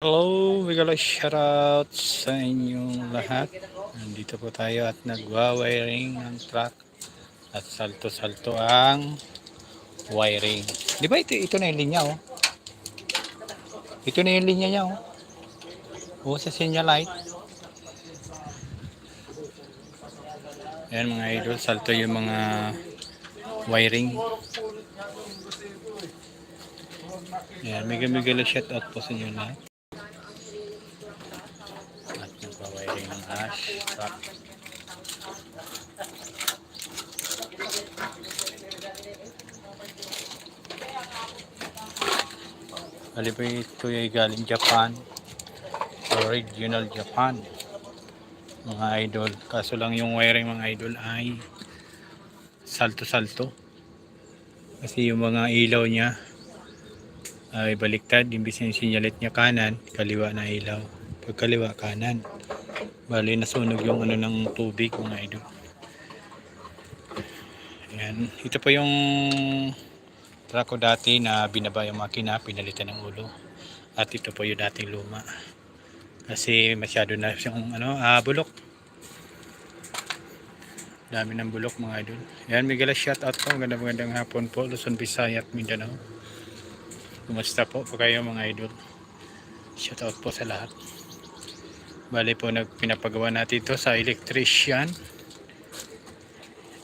Hello, Miguel, shoutout sa inyong lahat. Nandito po tayo at nagwa-wiring ng truck at salto-salto ang wiring. Di ba ito na yung linya oh? Ito na yung linya niya oh. O sa signal light. Ayan mga idol, salto yung mga wiring. Ayan, Miguel, shoutout po sa inyo lahat. At nagwa-wiring ng ash truck. Bali po ito ay galing Japan, original Japan mga idol, kaso lang yung wiring mga idol ay salto-salto kasi yung mga ilaw niya ay baliktad, imbis yung sinyalit niya kanan, kaliwa na ilaw, pag kaliwa kanan, bali nasunog yung ano ng tubig mga idol. Ayan, ito po yung truck ko dati na binaba yung makina, pinalitan ng ulo, at ito po yung dating luma kasi masyado na yung bulok, dami ng bulok mga idol. Ayan, Miguel, shout out po, magandang hapon po, Luzon, Visayas, Mindanao. Kumusta po kayo mga idol? Shout out po sa lahat. Bali po pinapagawa natin ito sa electrician.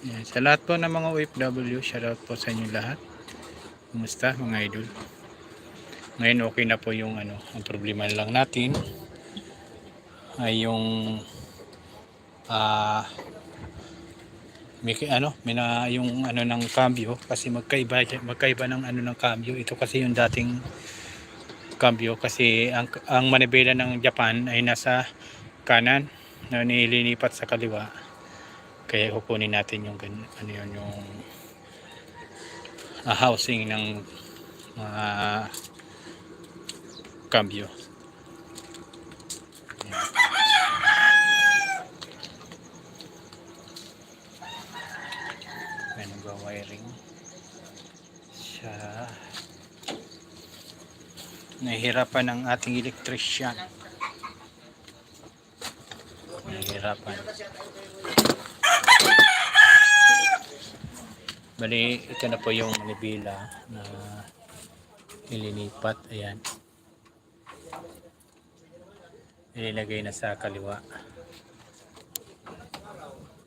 Ayan, sa lahat po ng mga OFW, shout out po sa inyo lahat. Kumusta mga idol? Ngayon okay na po yung ang problema lang natin ay yung yung ng cambio, kasi magkaiba ng ng cambio. Ito kasi yung dating cambio, kasi ang manibela ng Japan ay nasa kanan na nililipat sa kaliwa, kaya kukunin natin yung yung housing ng cambio. May nagwa-wiring siya, nahihirapan ng ating electrician, nahihirapan. Bali ito na po yung manibela na ililipat. Ayan, ilagay na sa kaliwa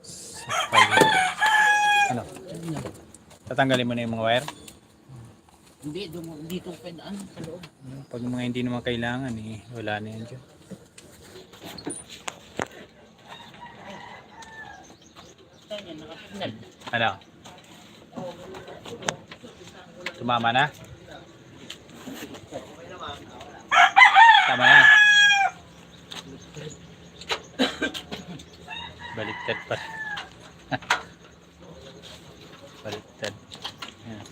sa tatanggalin mo na yung mga wire. Hindi, dito pedaan sa loob. Pag mga hindi naman kailangan wala na yan dyan. Ano? Tumama na? Tama na. Baliktad pa. Baliktad. Ayan.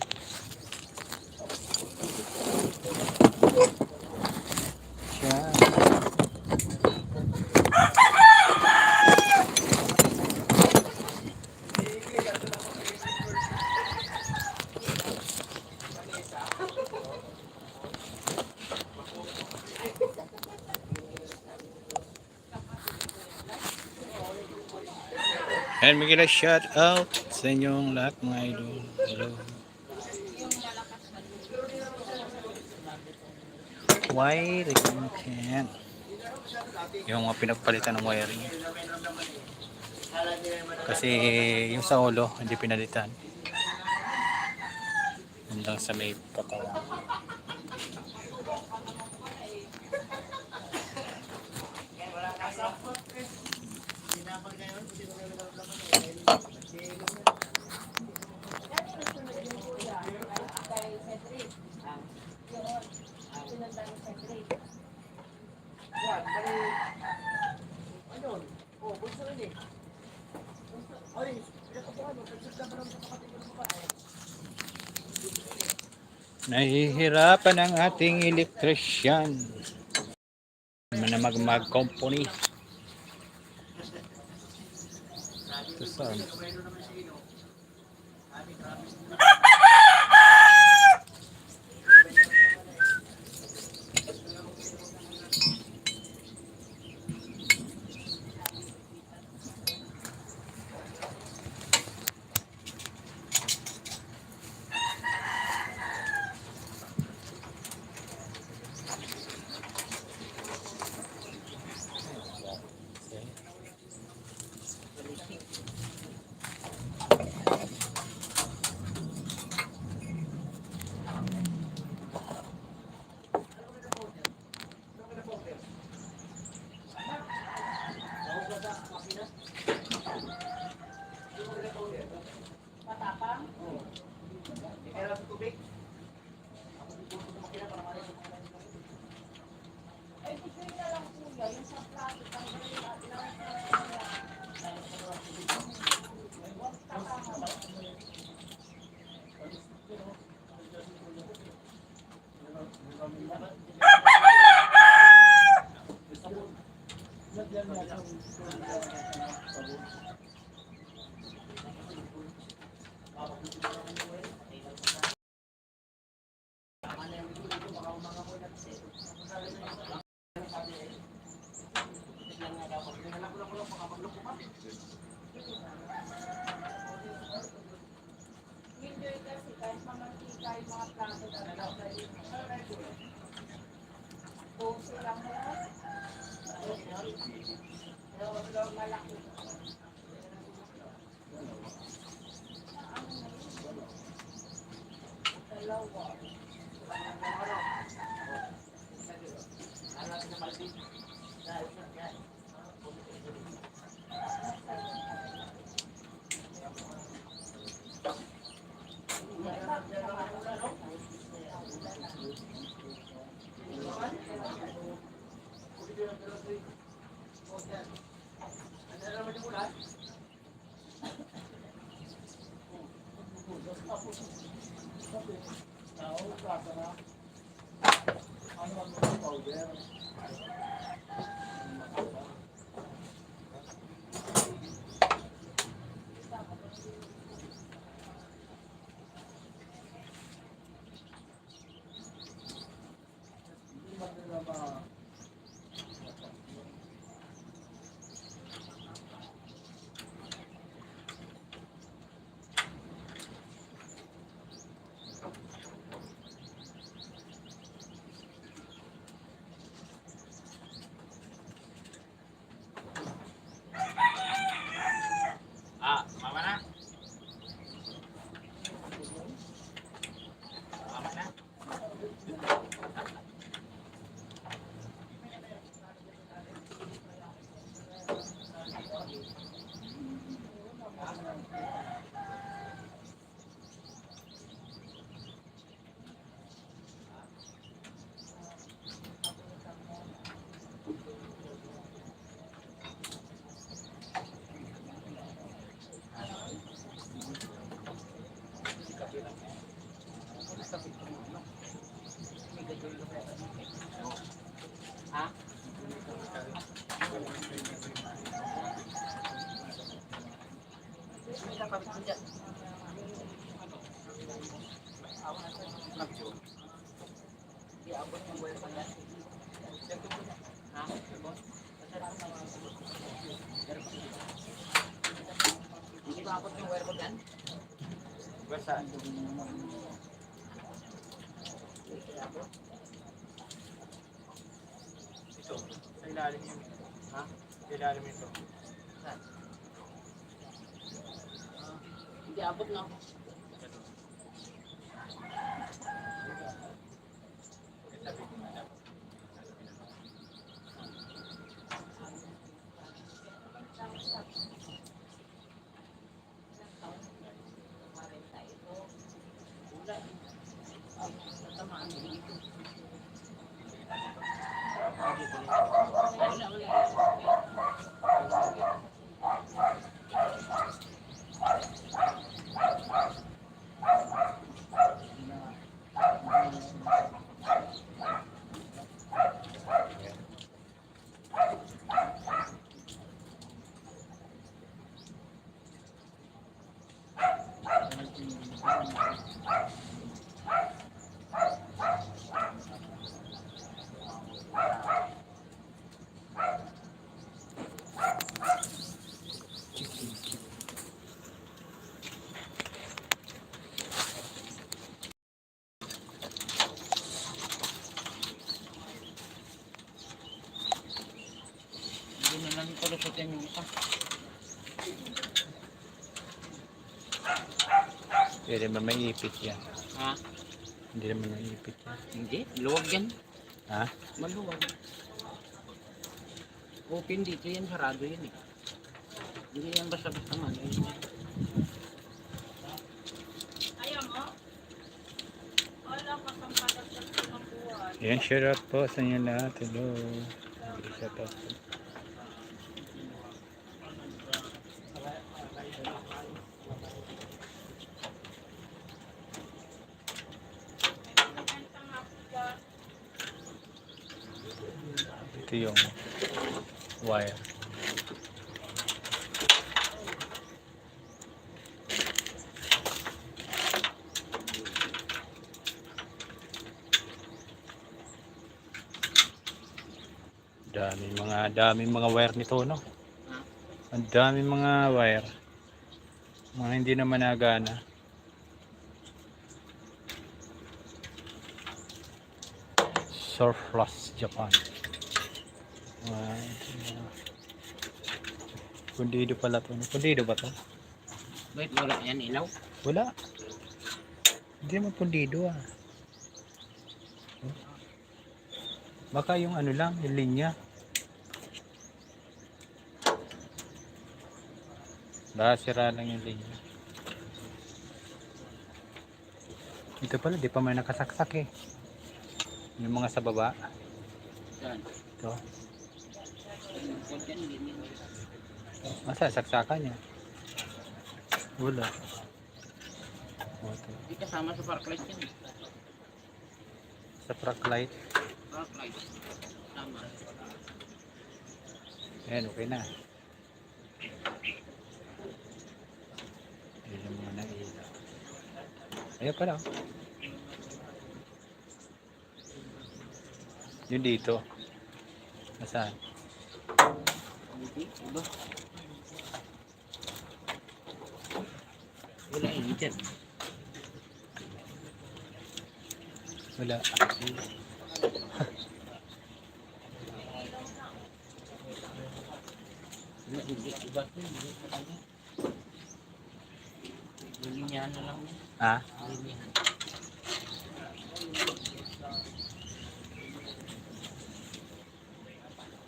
Siya. And Miguel, shout out sa inyong lahat mga idol. Hello. Wiring can. Yung mga pinagpalitan ng wiring. Kasi yung sa ulo hindi pinalitan. Yun lang sa may katawan. Nahihirapan ang ating electrician na mag company. Ito saan? Hindi ba abot yung wire ko dyan? Saan? Ito, sa ilalim yun. Ha? Sa ilalim ito. Saan? Hindi abot na ako. Hindi na lang pulusutin yung isa. Pwede ba may ipit yan? Ha? Hindi naman may ipit yan. Hindi, luwag yan. Ha? Maluwag. Open dito yan, sarado yan eh. Hindi yan basta-basta man. Yan, share out po sa inyo lahat. Hello. Isa to. Ito yung wire. Daming mga wire nito, no? Ang daming mga wire. Mga hindi naman nagana. Surplus Japan. Pundido pala to. Pundido ba to? Wait, wala yan ilaw? Wala. Hindi naman pundido ah. Baka yung ano lang, yung linya. Baka sira lang yung linya. Ito pala, di pa may nakasaksak eh. Yung mga sa baba. Saan? Ito. Kung dyan, ganyan. Masa, saksakan niya. Wala. Hindi kasama sa park light yan. Sa truck light. Park light. Tama. Ayan, okay na. Ayan yung mga naiila. Ayan pala. Yun dito. Nasaan? Hindi, iba. Wala yun dyan. Wala. Wala, hindi, iba. Lilinyahan na lang yun. Ha? Lilinyahan.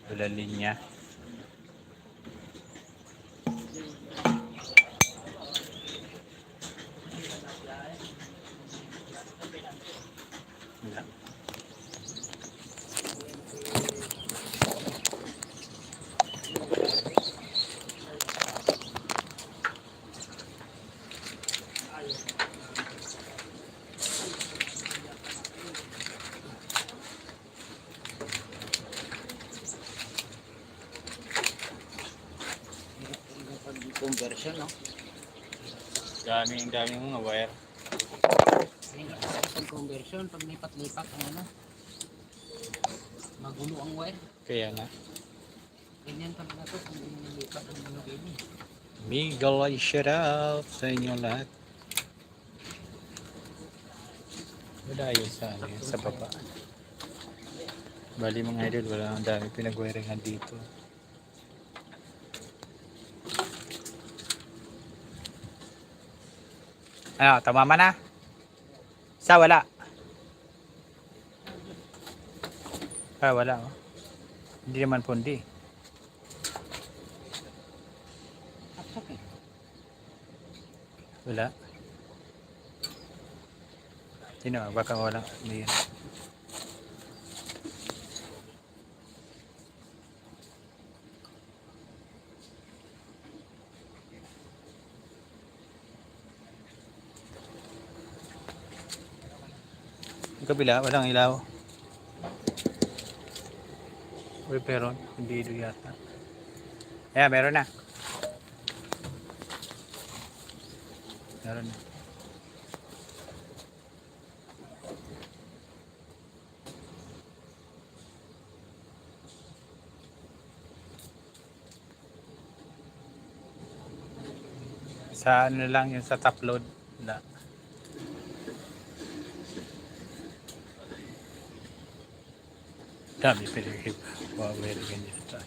Wala linya. Wala. Conversion, no? Daming mga wire. Pag conversion, pag lipat-lipat, ano, magulo ang wire. Kaya nga. Ganyan talaga to, kung lipat ang mga ganyan. Miguel ay shout out sa inyo lahat. Wala yun sa, ano, yun, sa baba. Bali mga idol, wala ang dami pinag-wiringan dito. Ano, tumama na? Sa wala. Wala oh. Hindi naman pundi. Apsak eh. Wala. Sino? Baka wala. Hindi yan. Yung kabila, walang ilaw. Uy, pero hindi ito yata. Ayan, meron na. Meron na. Sa ano lang yung sa top load. Wala. Dami pinag wawel ganyan ito.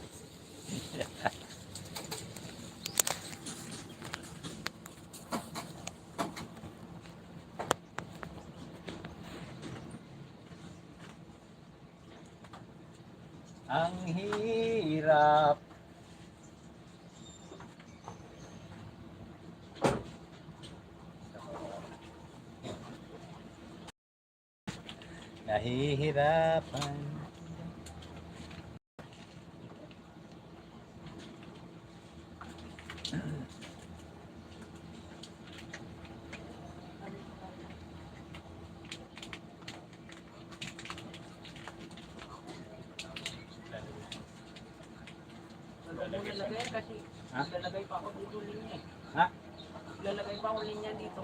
Ang hirap. Nahihirapan. Muna lagay kasi Ha? lalagay pa ako dito linya eh. Ha? Lalagay pa ako linya dito.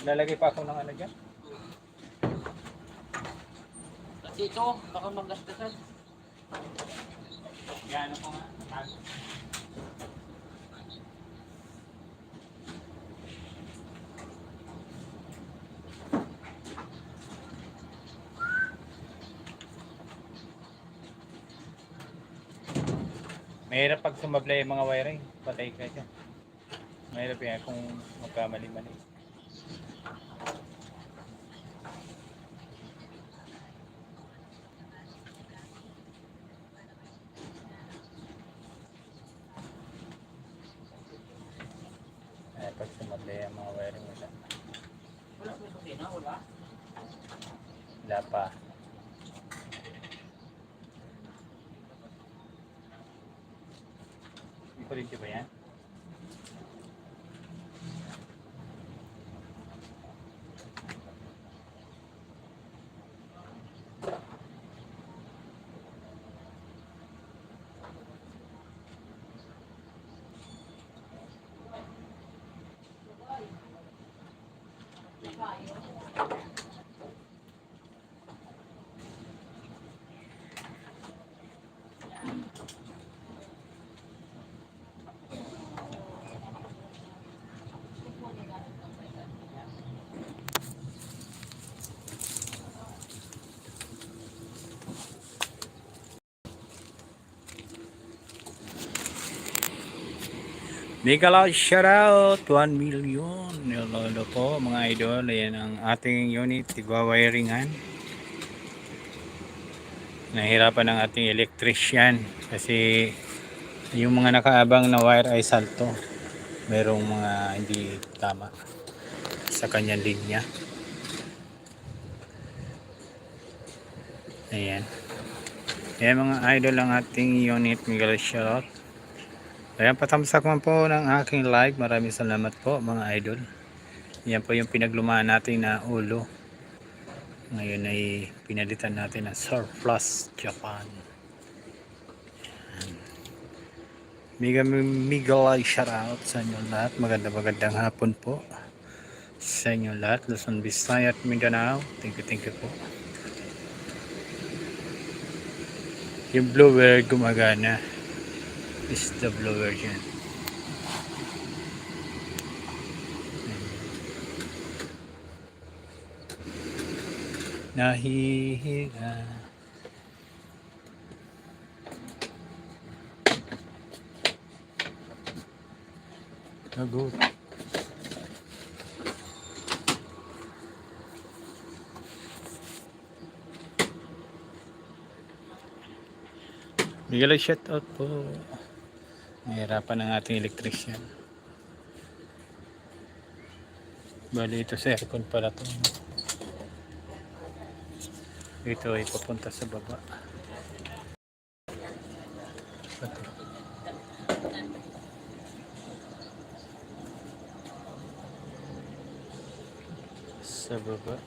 Lalagay pa ako ng ano dyan? Kasi ito, baka magastasan. Yan, ano ko nga. Mahirap pag sumablay yung mga wiring. Patay ka dyan. Mahirap yan kung magkamali-mali. Pag sumablay yung mga wiring nila. Wala pa ito din, wala. Wala pa. Kuryente ba yan? Mega loud shoutout 1 million. Lolo po mga idol. Ayan ang ating unit. Tigwa-wiringan. Nahirapan ng ating electrician. Kasi yung mga nakaabang na wire ay salto. Merong mga hindi tama sa kanyang linya. Ayan. Ayan mga idol ang ating unit. Mega loud shoutout. Ayan, patamsak man po ng aking live. Maraming salamat po mga idol. Yan po yung pinaglumaan natin na ulo. Ngayon ay pinalitan natin na Surplus Japan. Mega like shout out sa inyo lahat. Magandang hapon po sa inyo lahat. Luzon, Visayas at Mindanao. Thank you po. Yung blower gumagana. Is the blower dyan. Nahihiga. Nagot. Bigyan lang shout out po. Nahirapan ang ating electrician. Bali ito sa aircon pala to. Ito ay papunta sa baba. Ito. Sa baba.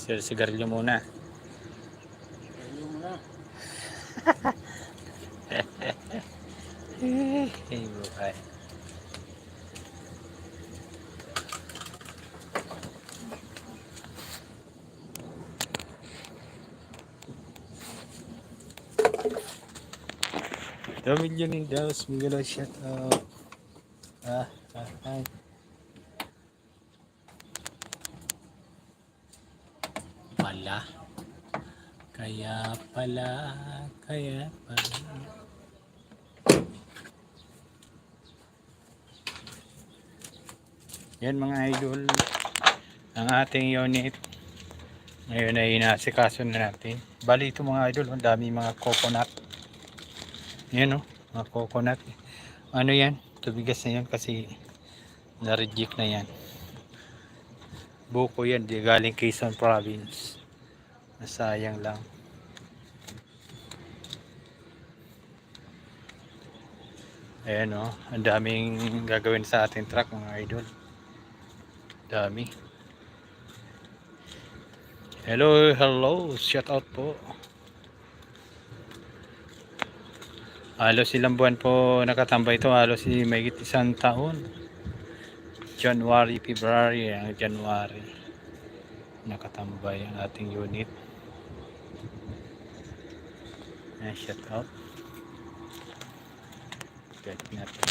Sigarilyo muna. Yung na. Hey, buhay. $2 million Miguel shout out. Ay. Kaya pala. Yan mga idol, ang ating unit ngayon ay inasikaso na natin. Bali ito mga idol, ang dami mga coconut. Yan o, mga coconut. Ano yan? Tubigas na yan kasi na-reject na yan. Buko yan, di galing Quezon Province. Nasayang lang. Ayan o, ang daming gagawin sa ating truck mga idol. Dami. Hello, hello. Shout out po. Halos ilang buwan po nakatambay ito. Halos mahigit isang taon. January, February, January. Nakatambay ang ating unit. Shout out. Check natin.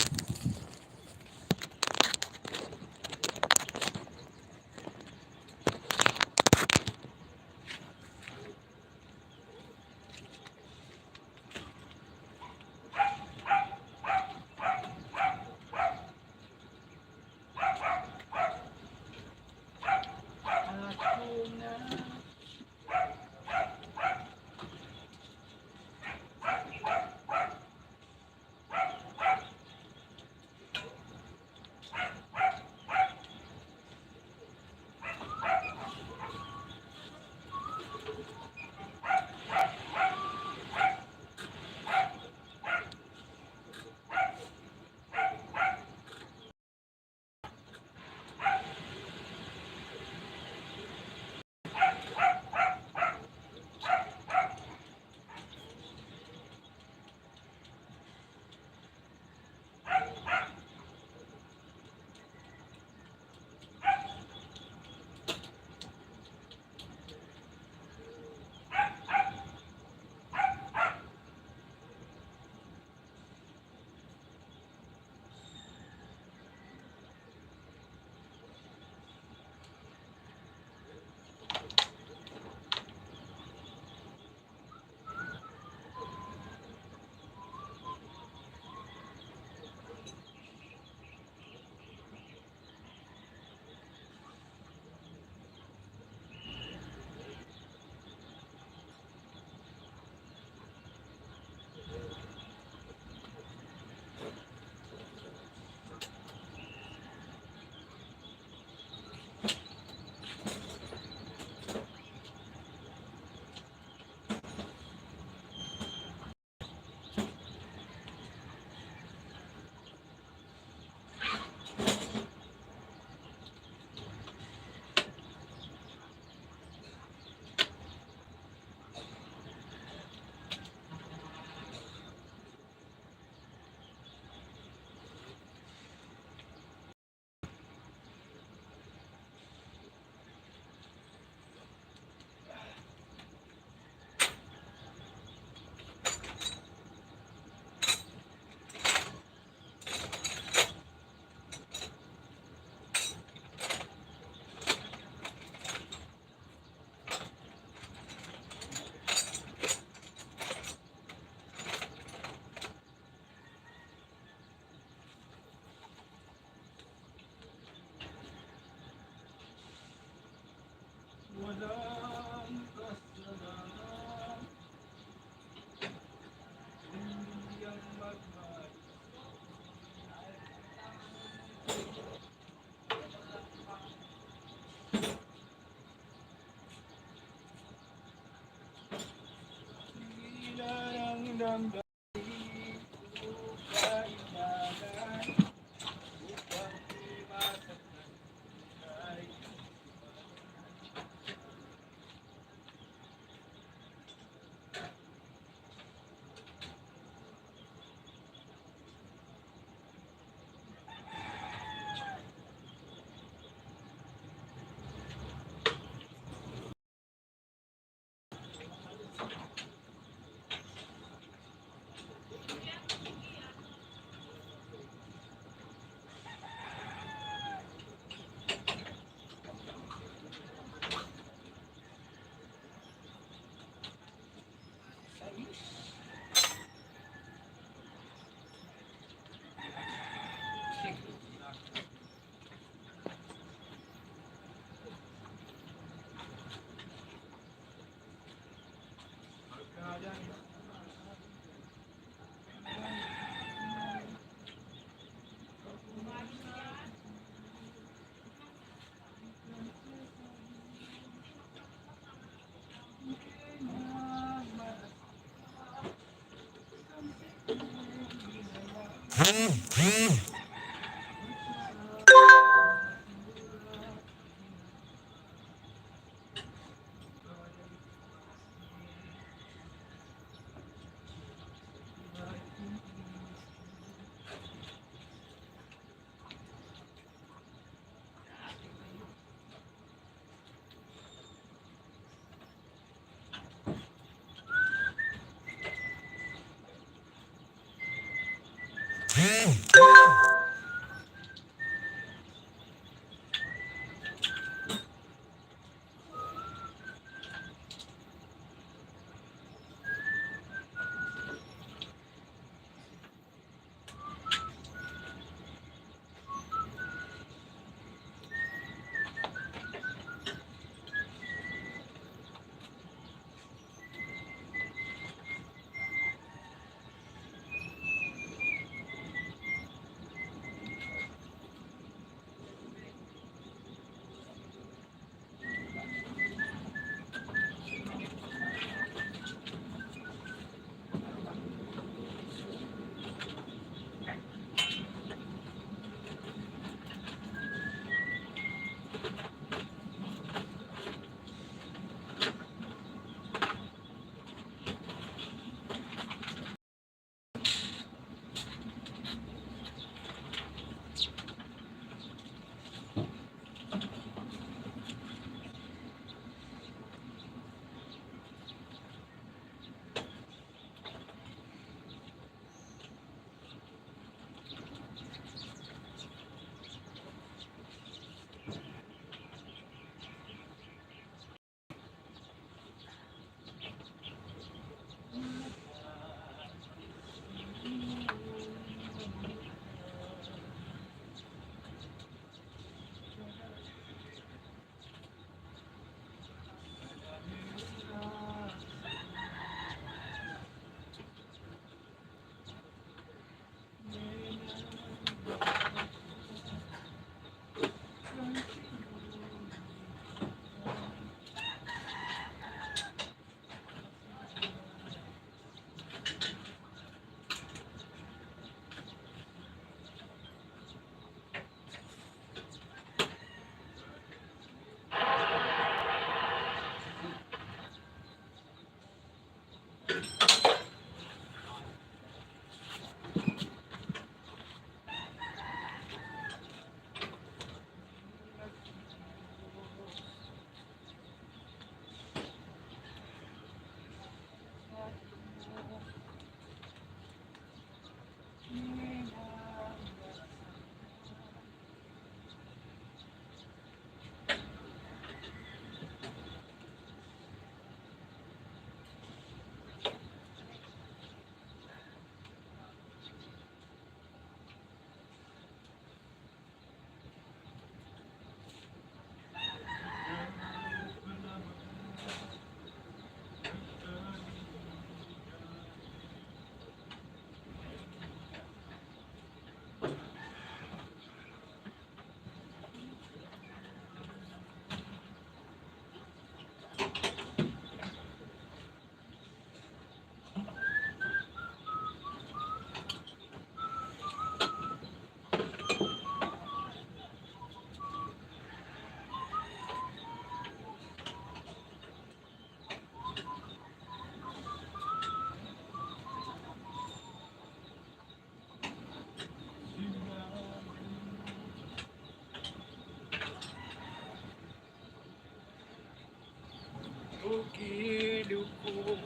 Giliw ko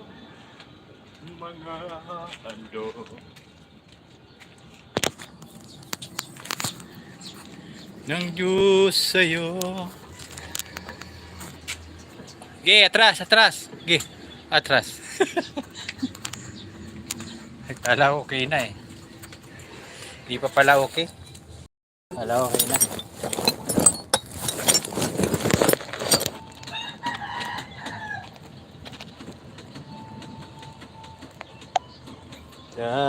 mga handog. Ng Diyos sa'yo. Ge, atras, atras. Ge, atras. Kala okay na eh. Di pa pala okay. Kala okay na.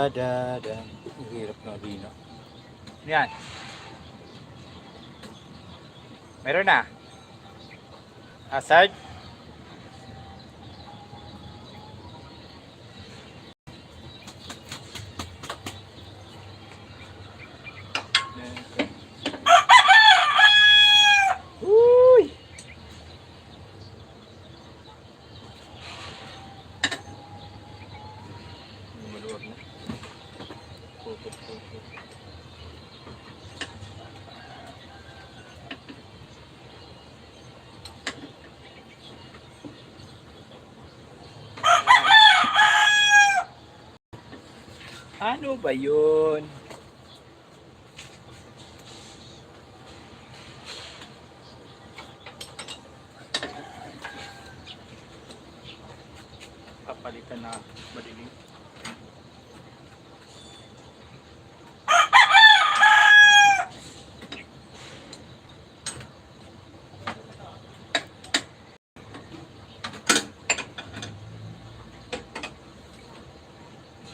Da. Ang hirap na dino. Yan. Meron na. Hazard. Uy! Maluwag na. Puput. Ano ba yun? madilim.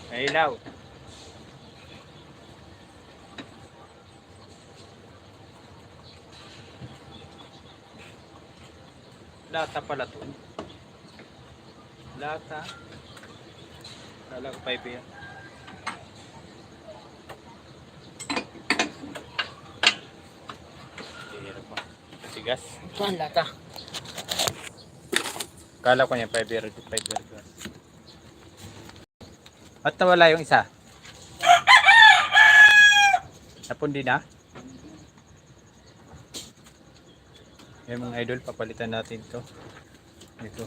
May ilaw. Lata pala to. Lata. Kala ko 5 yan. Hirap pa. Tigas. Saan lata? Kala ko niya 5 year gas. At nawala yung isa. Napundi na. Yung mga idol, papalitan natin to. Ito.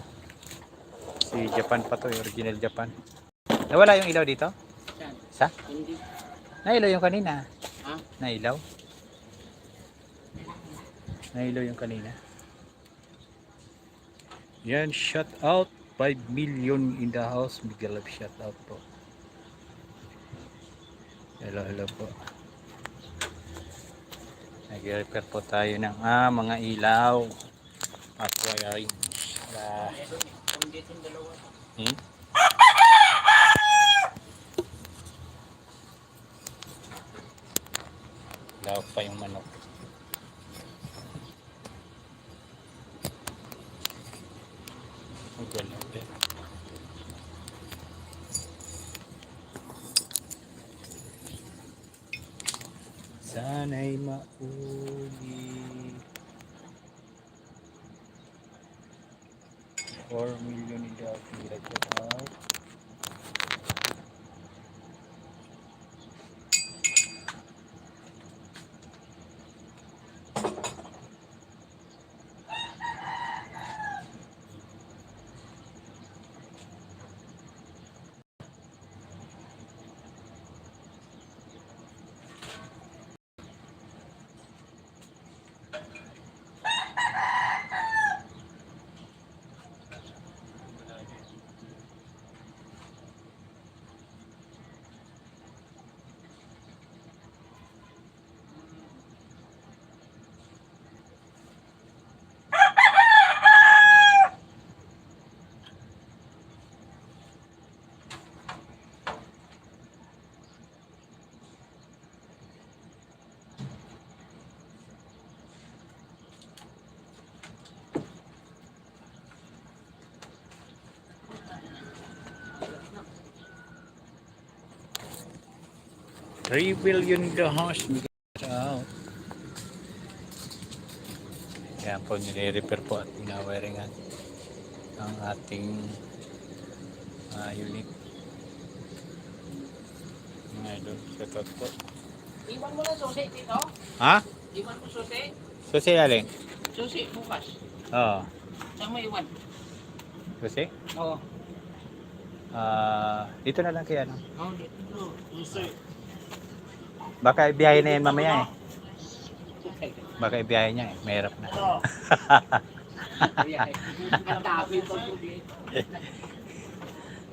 Si Japan pa to, yung original Japan. Nawala yung ilaw dito? Saan? Isa? Hindi. Nailaw yung kanina. Ha? Nailaw? Nailaw yung kanina. Yan, shout out. 5 million in the house. Miguel Love shout out po. Hello, hello po. Nag-repair po tayo ng mga ilaw at wiring. Ilaw pa yung manok. Maganda. Sana'y mauli. 4 million in the out. $3 billion in the house. Out. Kaya po nire-repair po at pinawiringan ang ating unit. Mga idol, shoutout po. Iwan mo na susi dito. Ha? Iwan mo susi. Susi aling? Susi bukas. Oo. Saan mo iwan? Susi? Oo. Dito na lang kaya no? Oh, dito. Susi. Baka ibiyahe na yan mamaya eh. Baka ibiyahe niya eh. Mahirap na.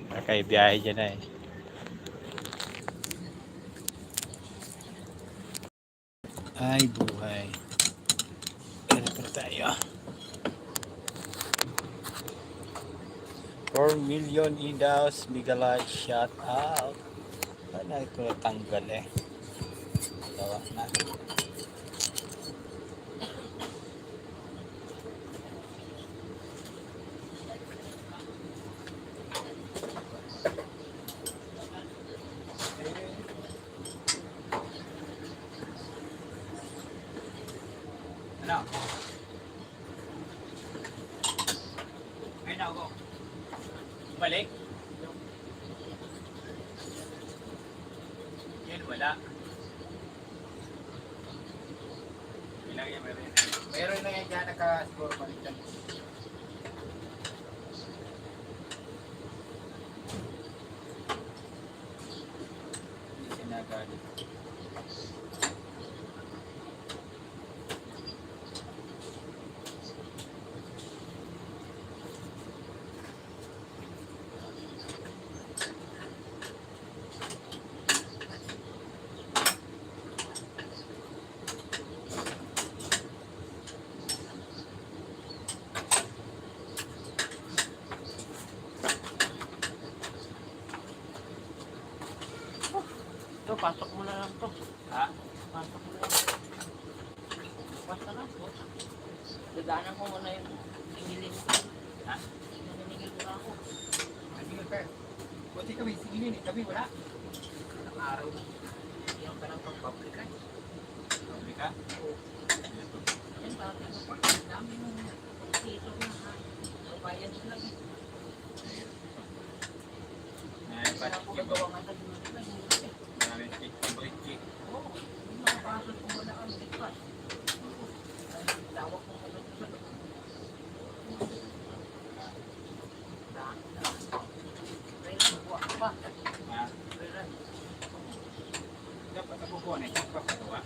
Baka ibiyahe niya na eh. Ay buhay. Repair tayo. 4 million in the house. Migalite shout out. Wala ito tanggal eh. Tawa na. Ano? Ay na ako. Balik? Yan wala. Meron na yan dyan, nakasiguro balik dyan. Hindi sinagalit. pasok mo na lang to. Ha? Pasok mo lang. Basta lang po. Dadaanan ko muna yung tingilin ko. Ha? Nanginigil ko na ako. Sige, per. Buti kami, sigilin eh. Kami wala. Ilang araw na. Ilang ka ng pagpablika. Pabrika? Yan, dati ko pa. Ang dami nung dito na ha. Bayan sila. Kaya po gagawa nga tayo nila. Maraming stick. Oo. Yung mga pasok ko wala ang bitpas. Tawag ko muna sa loob. Railan, buwa ka pa. Ha? Railan. Dapat ako po na ipapagawa.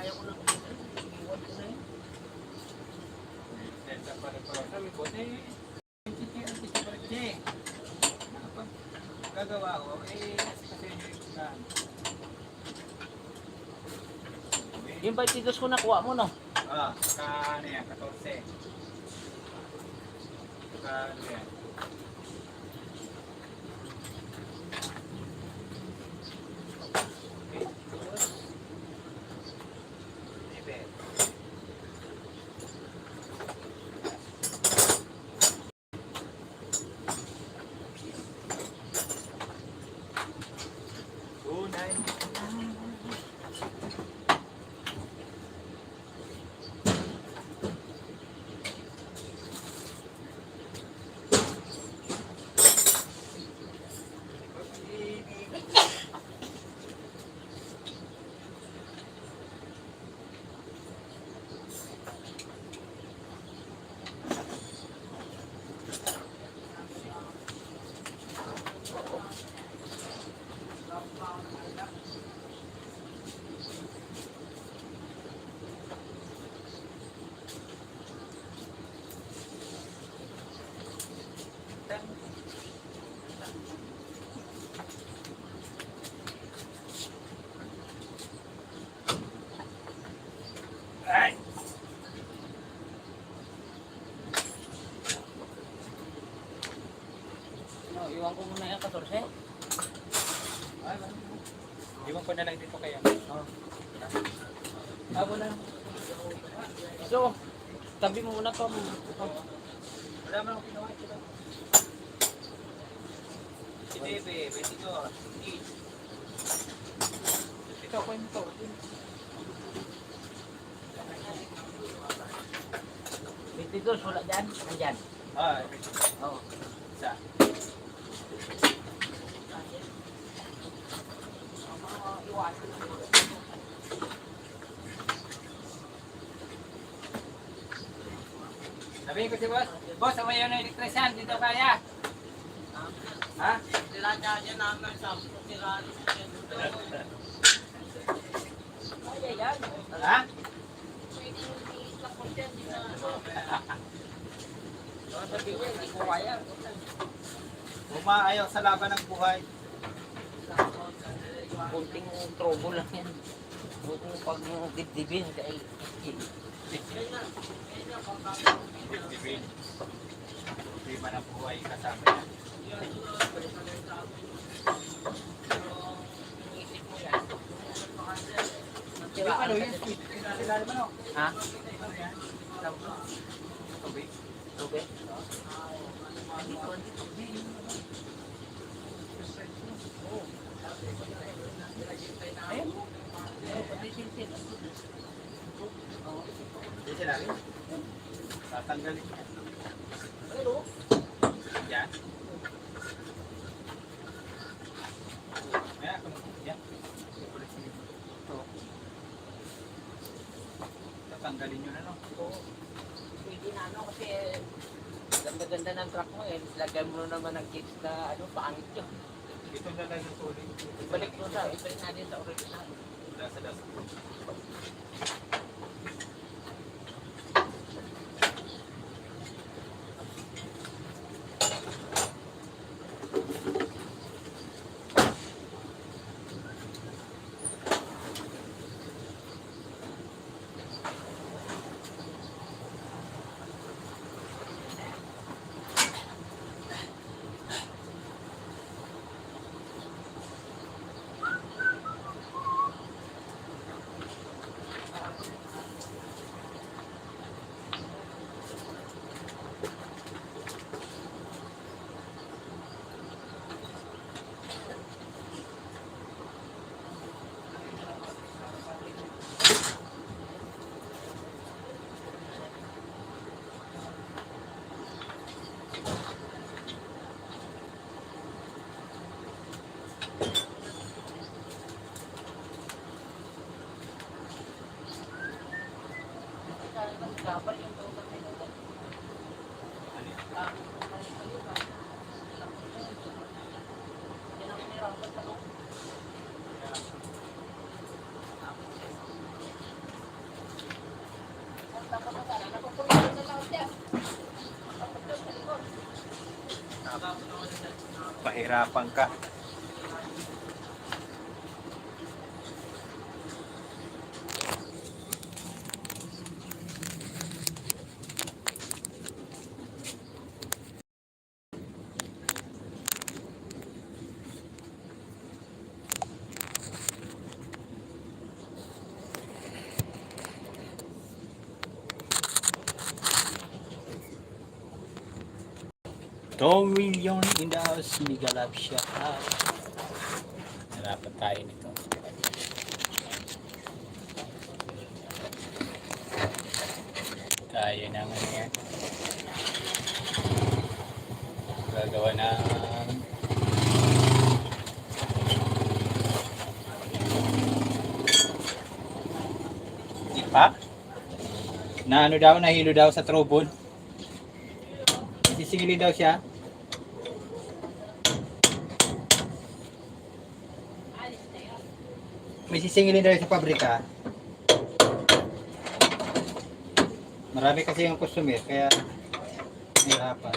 Ayaw ko lang kumita. Iwan ko na yun. Dapat ako sabi ko, gagawa ko, kasi Yung baititos ko nakuha mo, no? saka ano yan, 14. Saka ano yan. No, iwan ko muna yung 14. Iwan ko na lang dito kaya. Abo na. So, tabi mo muna to. Wala man akong ginawa ito. Si Bebe, 22. Ito, ako yung ito. Bititos, wala dyan. Andyan. Oo. Isa. Sabihin ko si boss, boss, umayaw na elektrisyan, dito kaya. Ha? Sila dyan namin sa sila. Ha? Umaayaw sa laban ng buhay. Kunting trouble lang yan. Kung pag dibdibin kay Dibdibin. Problema ng buhay kasama yan. Ano yun? Sila naman o? Ha? Tubig. Tubig? Hindi sila rin. Tatanggalin niya. Yan. Maya, yan. Ito. Tatanggalin nyo na, no? Pwede na ano kasi ganda-ganda ng truck mo eh. Lagyan mo naman ng kits na ano, pangit yun. Ito na lang yung tuloy. Ibalik natin sa original. Dasa. Kapal yung total nila. Yan ang pinirapan sa loob. Pahirapan ka. $2 million in the house, Mega Love Shop. Harapan tayo nito. Tayo naman yan. Gagawa ng ipa. Na ano daw, nahilo daw sa trubon. Sisingilin daw siya. May sisingilin daw sa pabrika. Marami kasi yung customer, kaya nahirapan.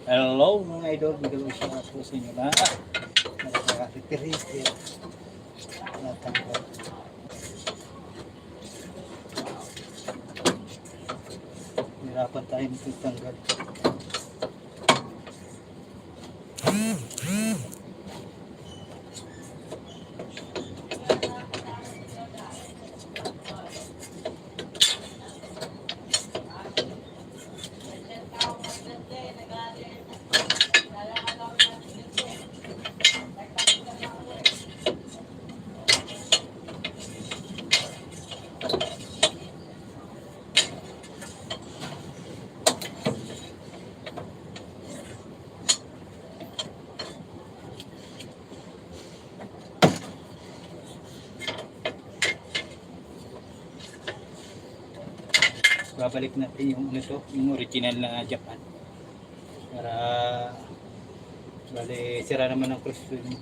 Hello mga idol, bigyan ko siya po sa inyo na nakaka-repair natanggal. Hirapan tayo nito tanggal. Babalik natin yung ano to, yung original na Japan. Para bali sira naman ang cross film.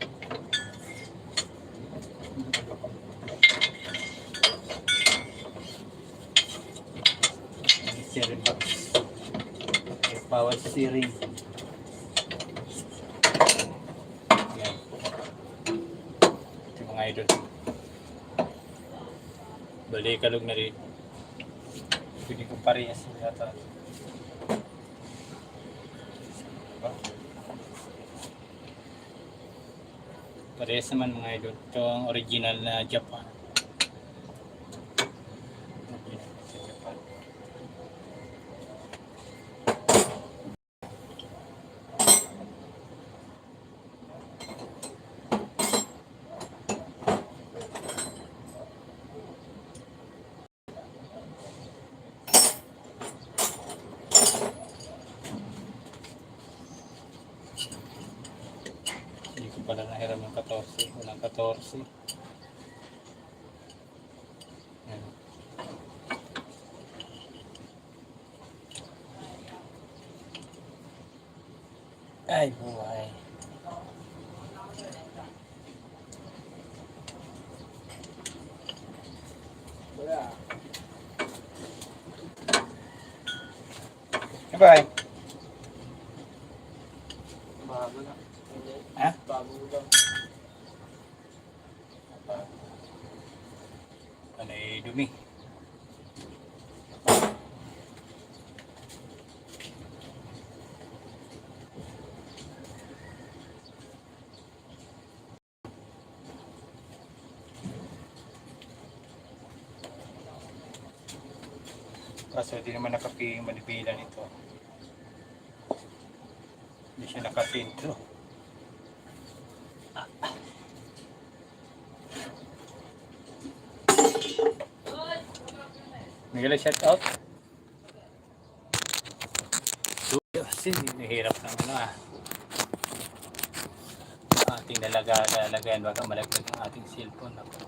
Steering box. Power steering. Yan. Ito mga idol. Bali kalog na rin. Pwede ko parehas yata. Parehas naman mga idol. Ito ang original na Japan. Original sa Japan. Hindi ko pala nahiram ng 14. Walang 14. Ayan. Ay, buhay. Bye. Bago na. Ha? Bago lang. Ano eh, dumi. Kaso di naman nakaping manipila nito. Hindi siya nakasintro. Nagala shout out. Kasi nahirap ng ano ating lalagayan baka malaglag ang ating cellphone. Ako.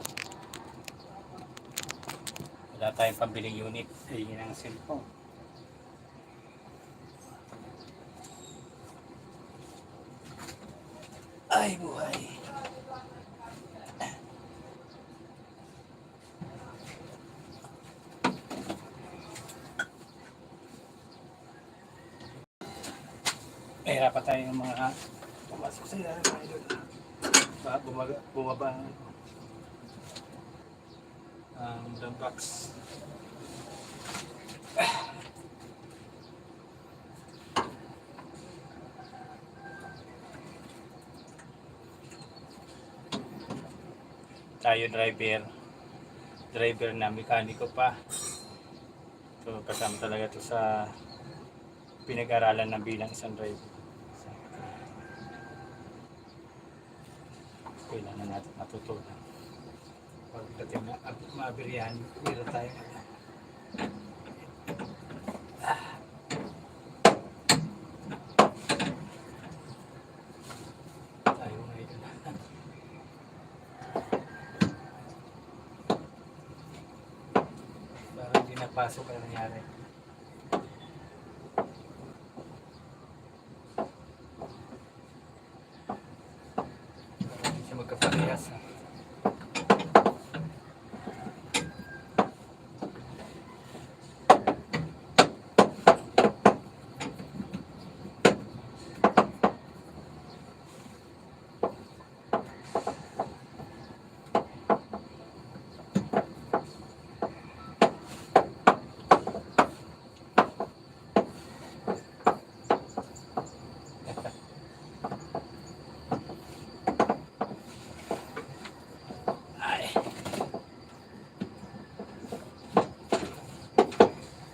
Wala tayong pambiling unit ay ng cellphone. Ay buhay. Hirapan tayo ng mga pumasok sa ilalim ng idol. Baka bumaba ang dump box. Tayo driver na mekaniko pa. So kasama talaga to sa pinag-aralan ng bilang isang driver. Kailangan natin matutunan. Pagdating na maabiryahan, meron tayo. Tayo ngayon. Parang hindi napasok ang nangyari. Magkaparehas.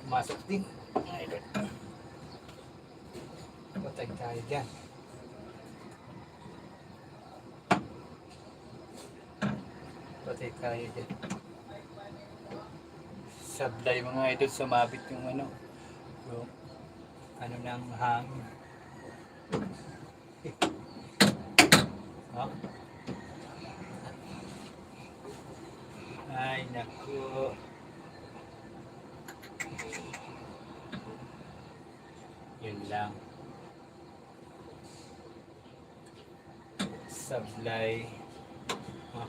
Masok din. Idol. Patay tayo dyan. Patay tayo dyan. Sablay mga idol, sumabit yung ano ng hangin. Oh. Ay naku. Yun lang. Sablay. Oh.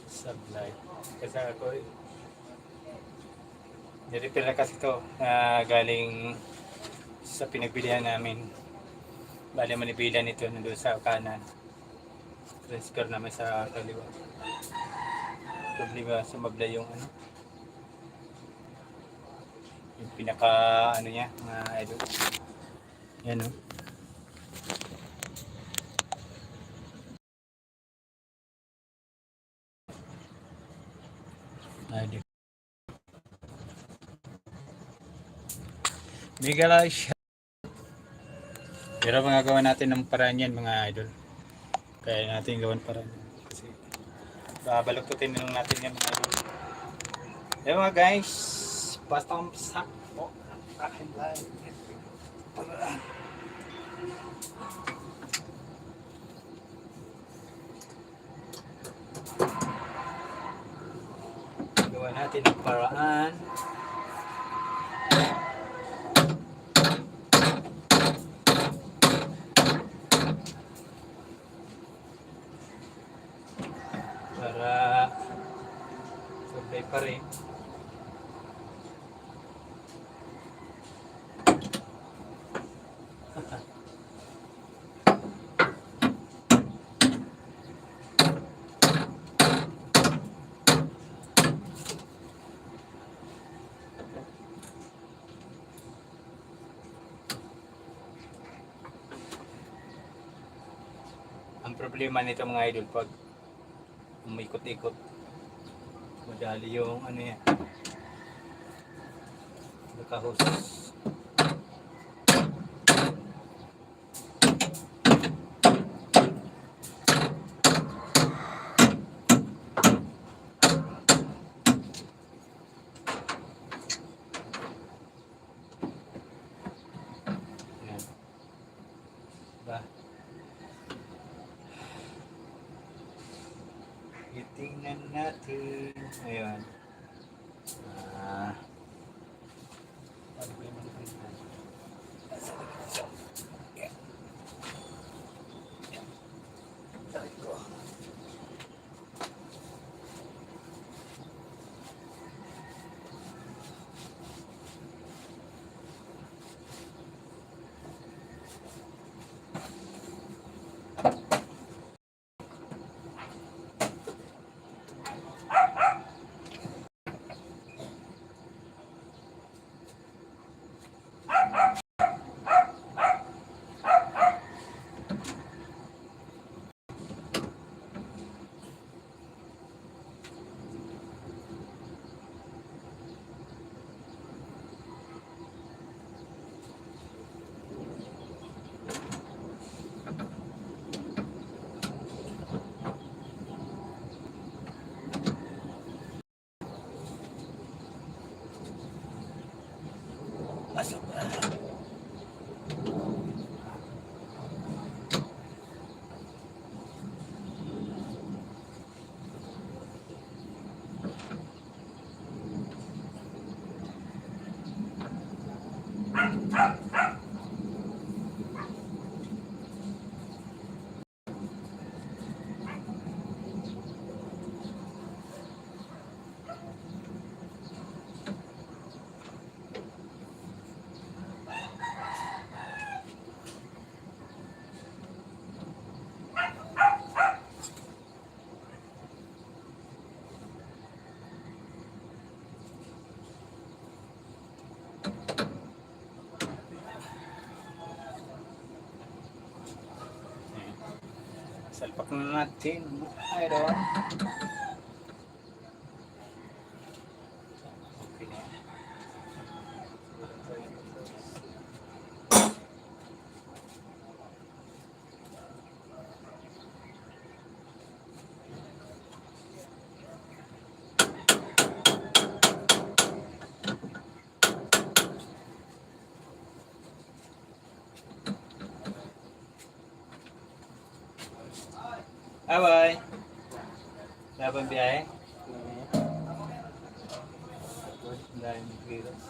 Sablay. Kasi ako nirepair na kasi ito galing sa pinagbilihan namin. Bali manibilan ito nandun sa kanan. Transfer namin sa kaliwa. Problema sumablay yung ano. Yung pinaka ano niya, mga idol. Yan o. Idol. Mega like. Pero magagawa natin ng paraan yan mga idol. Kaya natin gawan paraan yan. Kasi babaluktutin lang natin yan mga idol. Ayun mga guys. Bastang sak po. Akin lang. Gawa natin ng paraan. Para sabay pa rin. Ang problema nito mga idol pag umikot-ikot madali yung ano yan nakahos natin. Ayun. Ah, yeah. Tarik ko. Pasok na. Salpak na natin. Iron. Okay na. Bye-bye. Laban biyahe. Dahil mag-virus.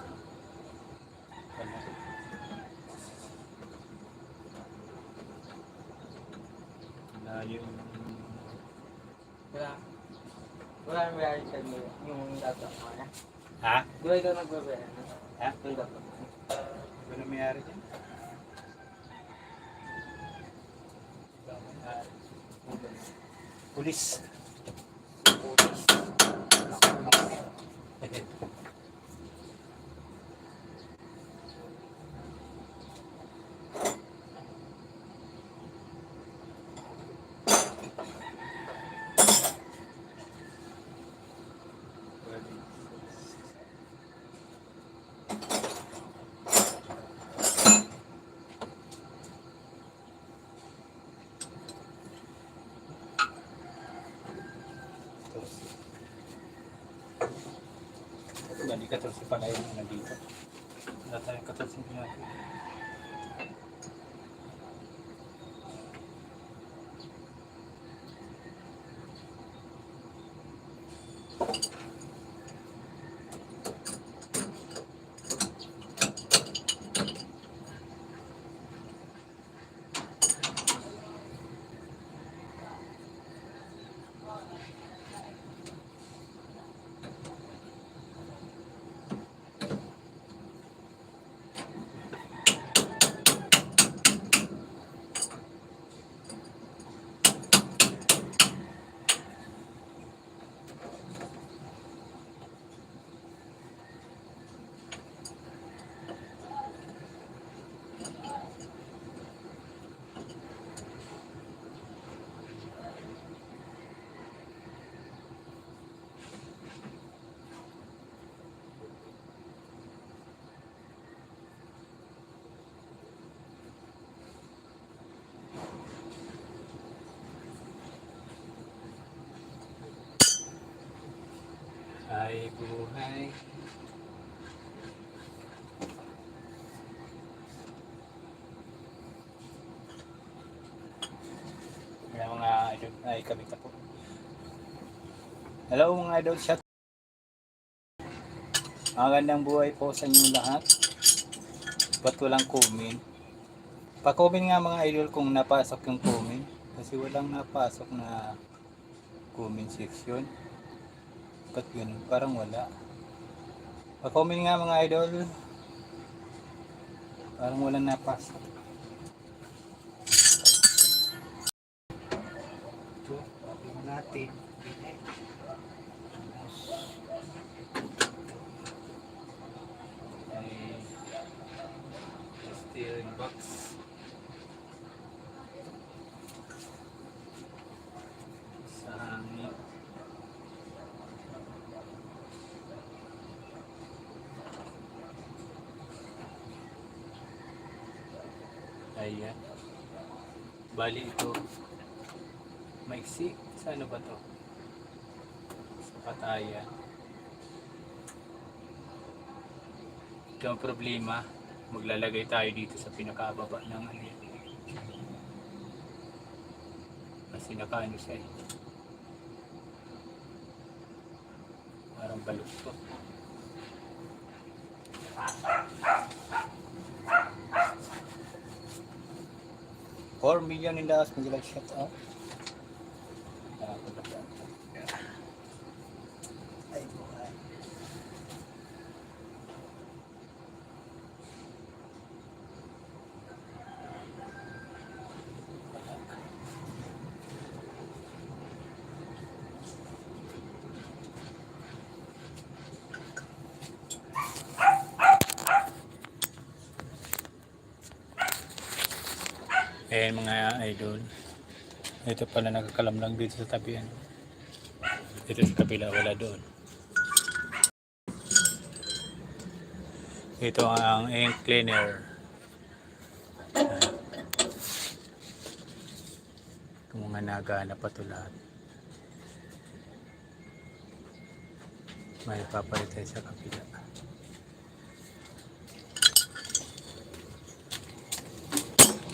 Layo. Wala nang bayari sa mo yung laptop mo na. Ha? Di ba ikaw nagbabayar na? Ha? Yung laptop mo. Ano mayari dyan? Pulis. Bali 14 pala yung nandito. Wala tayong 14 natin. Ay buhay. Kaya mga ay kami po. Hello mga idol, chat. Magandang buhay po sa inyong lahat. Ba't walang comment? Pa-comment nga mga idol kung napasok yung comment. Kasi walang napasok na comment section. Ba't ganun? Parang wala. Pa-comment nga mga idol. Parang walang napasok. Ito, pakinggan natin. Steering box. Sa hangin. Ayan. Bali ito. Maiksi. Sa ano ba to? Sa patayan. Ito ang problema. Maglalagay tayo dito sa pinakababa ng ano. Kasi nakaano siya eh. Parang baluktot. $4 million in the house. Mag-like shut up. Ay, buhay. Ayan mga idol. Ito pala nakakalamlang dito sa tabihan. Ito sa kabila, wala doon. Ito ang ink cleaner. Kung mga nagana pa ito lahat. May papalit tayo sa kabila.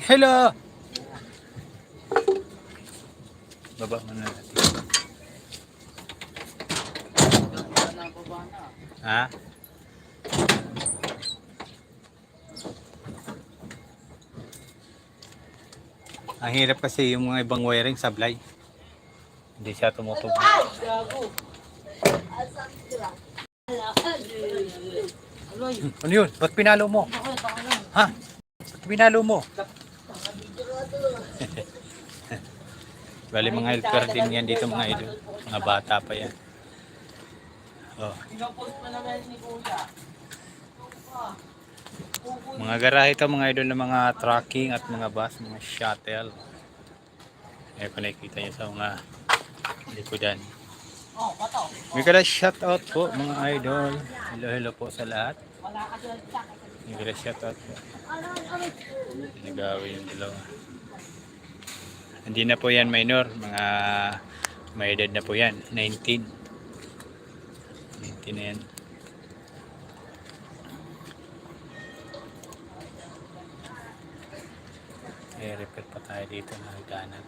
Hello! Baba mo na natin. Ha? Ang hirap kasi yung mga ibang wiring sablay. Hindi siya tumutubo. Ano yun? Ba't pinalo mo? Ha? Ba't pinalo mo? Bali mga helper din yan dito mga idol. Mga bata pa yan. Oh. Mga garahe ito mga idol ng mga trucking at mga bus, mga shuttle. Ayan kung nakikita nyo sa mga likodan. May kala shout out po mga idol. Hello hello po sa lahat. May kala shout out po. Nagawin yung dalawa. Hindi na po yan minor, mga may edad na po yan, 19 na yan. I-repeat pa tayo dito na hagdanan.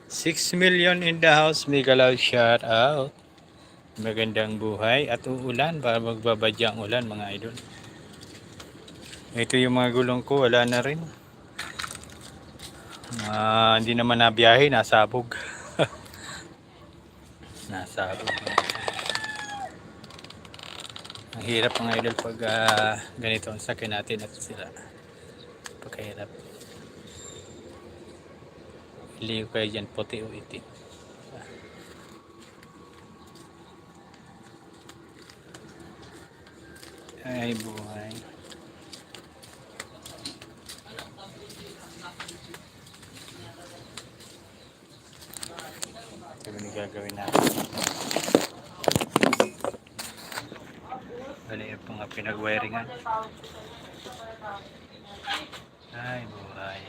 6 million in the house, mega loud shout out. Magandang buhay at uulan para magbabadyang ulan mga idol. Ito yung mga gulong ko, wala na rin. Hindi naman nabiyahe, nasabog. Nasabog. Ang hirap mga idol pag ganito ang sakyan natin at sila. Pagkahirap. Iliw kayo dyan, puti o itim. Ay buhay. Ito yung gagawin natin. Bali yung mga pinag-wiringan. Ay buhay.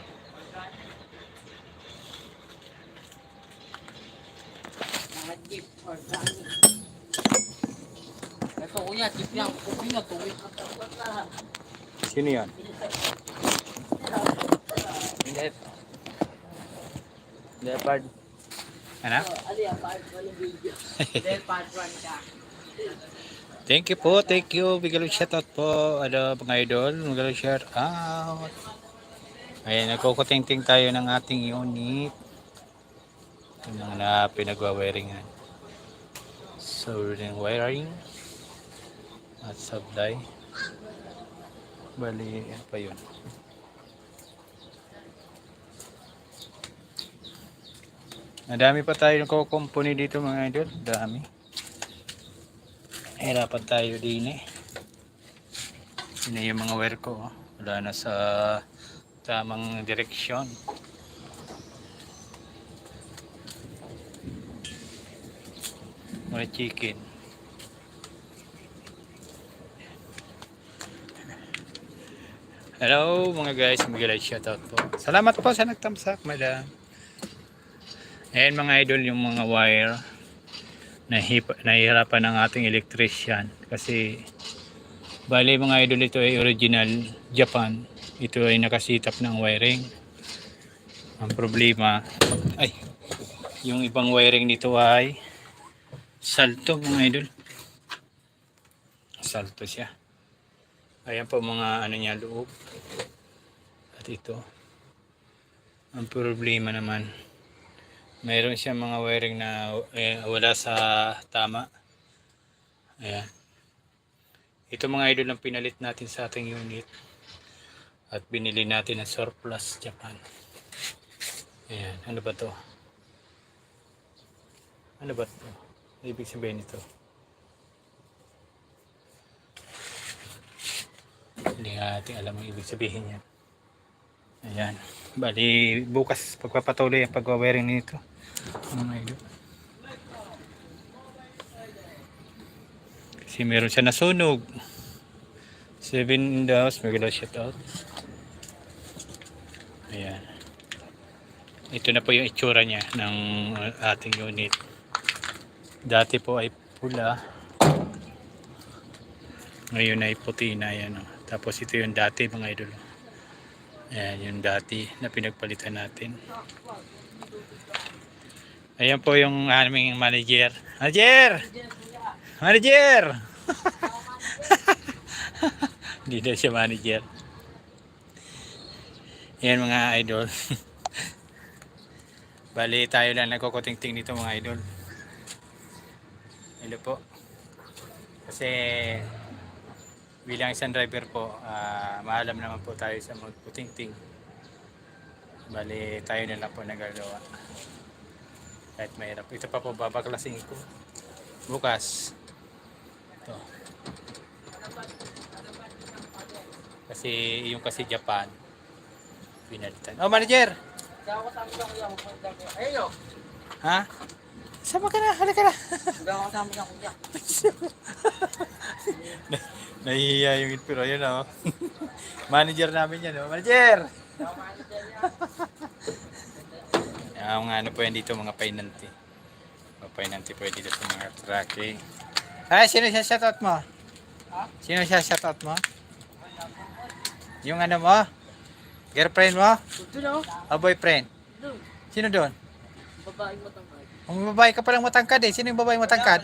Mga jeep organic. Ito kuya, jeep lang. Kupi na tuwid. Sino yan? Leopard. Ano? Ano yan, part 1 ng video. Then part 1 ka. Thank you po, thank you. Bigyan shoutout po. Ano, mga idol, bigyan shout out. Ayan, nagkukuting-ting tayo ng ating unit. Ito na pinagwa-wiringan. So, yung wiring at supply. Bali, ano pa yun? Madami pa tayo nagkukumpuni dito mga idol. Dami. Hirapan tayo din eh. Yun na yung mga wire ko. Oh. Wala na sa tamang direksyon. Mga chicken. Hello mga guys, mag-like shoutout po. Salamat po sa nagtamsak, madam. Ayan mga idol, yung mga wire nahihirapan ng ating electrician kasi bali mga idol, ito ay original Japan. Ito ay nakasitap ng wiring. Ang problema ay yung ibang wiring nito ay salto mga idol. Salto siya. Ayan po mga ano niya loob. At ito. Ang problema naman, mayroon siya mga wiring na wala sa tama. Ayan. Ito mga idol ang pinalit natin sa ating unit. At binili natin ng surplus Japan. Ayan. Ano ba to? Ano ba to? Ibig sabihin nito. Hindi natin alam ang ibig sabihin yan. Ayan. Bali, bukas pagpapatuloy ang pagwawiring nito. Mga idol. Kasi meron siya nasunog. 7 in the house. Maganda shoutout. Ayan. Ito na po yung itsura niya ng ating unit. Dati po ay pula. Ngayon ay puti na yan. Oh. Tapos ito yung dati mga idol. Ayan yung dati na pinagpalitan natin. Ayan po yung aming manager. Manager! Manager! Hindi na siya manager. Ayan mga idol. Bali tayo lang nagkukuting-ting nito mga idol. Hello po. Kasi bilang isang driver po, maalam naman po tayo sa magputing-ting. Bali tayo na lang po nagagawa. Kahit mahirap. Ito pa po babaklasin ko. Bukas. Ito. Kasi yung kasi Japan. Pinalitan. Oh manager! Ayun o. Ha? Sama ka na, halika na. Hindi ako kasama ng kuya. Nahihiya yung pero yun oh. Manager namin yan oh. Manager! Ang ano po yan dito mga painanti. Mga painanti po yan dito sa mga tracking. Ay, sino siya shoutout mo? Ha? Sino siya shoutout mo? Yung ano mo? Girlfriend mo? Ito na o. O boyfriend? Doon. Sino doon? Babaeng matangkad. Ang babae ka palang matangkad eh. Sino yung babae matangkad?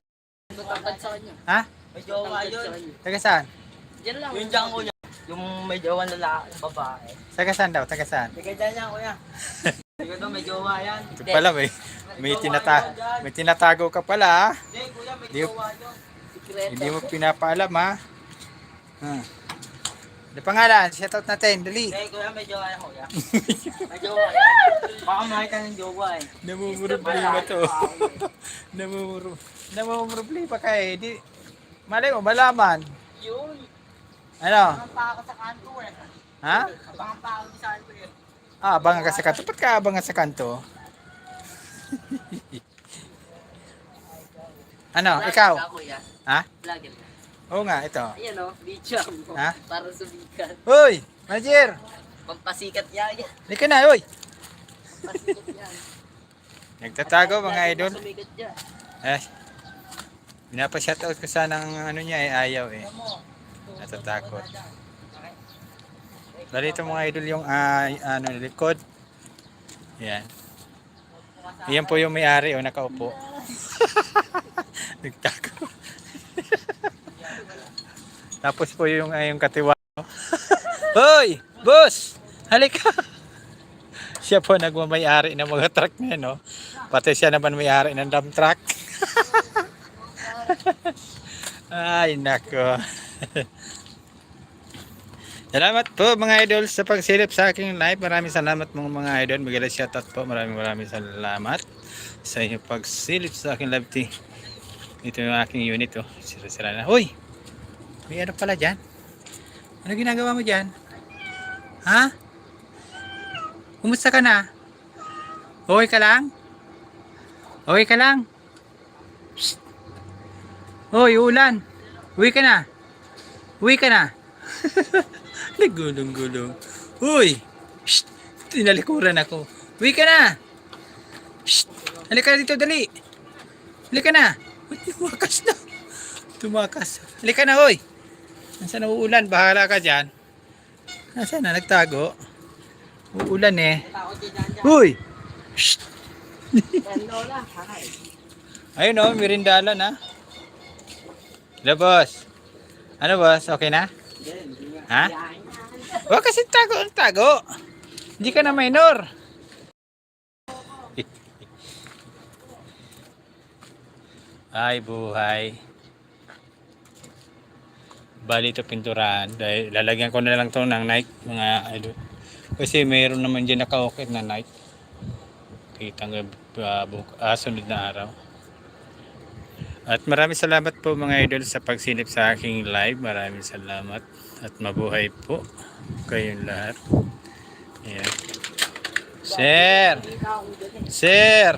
Matangkad sa kanya. Ha? May jowa yun. Taga saan? Diyan lang. Yung dyan kuya. Yung may jowa lalaki, babae. Taga saan daw? Taga saan? Sige dyan yan kuya. Sige daw may jowa yan. Ito pala may tinatago ka pala ha? Hindi kuya, may Di- jowa yun. Sikreto. Hindi mo pinapaalam ha? Ano pangalan? Shoutout natin. Dali. Hindi kuya, may jowa yan kuya. May jowa yan. Baka makita ng jowa eh. Namumurubli to. Namumurubli pa kay. Di, malay mo, malaman. Yun. Ano? Abangan pa ako sa kanto eh. Ha? Abangan pa ako sa kanto eh. Ah, abangan ka sa kanto. Ba't ka abangan sa kanto? Ano? Ikaw? Vlogger ka, kuya. Ha? Vlogger ka. Oo nga, ito. Ayan o, video mo. Ha? Para sumikat. Uy! Manager! Pampasikat yan. Hindi ka na, uy! Pampasikat yan. Nagtatago mga idol. Sumikat yan. Eh, pinapa-shoutout ko sana ng ano niya eh, ayaw eh. Natatakot. Bali ito mga idol yung ano, likod. Yan. Yan po yung may-ari, oh, nakaupo. Nagtago. Tapos po yung katiwa. Hoy! Boss! Halika! Siya po nagmamay-ari ng mga truck niya, no? Pati siya naman may-ari ng dump truck. Ay, nako. Salamat po mga idol sa pagsilip sa aking live. Maraming salamat mga idol. Maganda shoutout po. Maraming salamat sa inyong pagsilip sa aking live. Ito yung aking unit. Oh. Sira-sira na. Hoy! May ano pala dyan? Ano ginagawa mo dyan? Ha? Kumusta ka na? Okay ka lang? Okay ka lang? Psst. Hoy, ulan. Uwi ka na. Uwi ka na. Nagulong-gulong. Uy! Shh! Tinalikuran ako. Uwi ka na! Shh! Halika dito, dali! Halika na! Uy, tumakas na! Tumakas. Halika na, uy! Nasaan na uulan? Bahala ka dyan. Nasaan na? Nagtago? Uulan eh. Uy! Shh! Ayun o, mirindala na. Hello, boss. Ano, boss? Okay na? Ha? Huwag kasi tago. Hindi ka na minor. Ay, buhay. Bali ito pinturahan. Dahil lalagyan ko na lang to ng night, mga idol. Kasi mayroon naman dyan naka-okay na night. Kitang sunod na araw. At maraming salamat po mga idol sa pagsilip sa aking live. Maraming salamat. At mabuhay po kayong lahat. Ayan. Sir! Sir!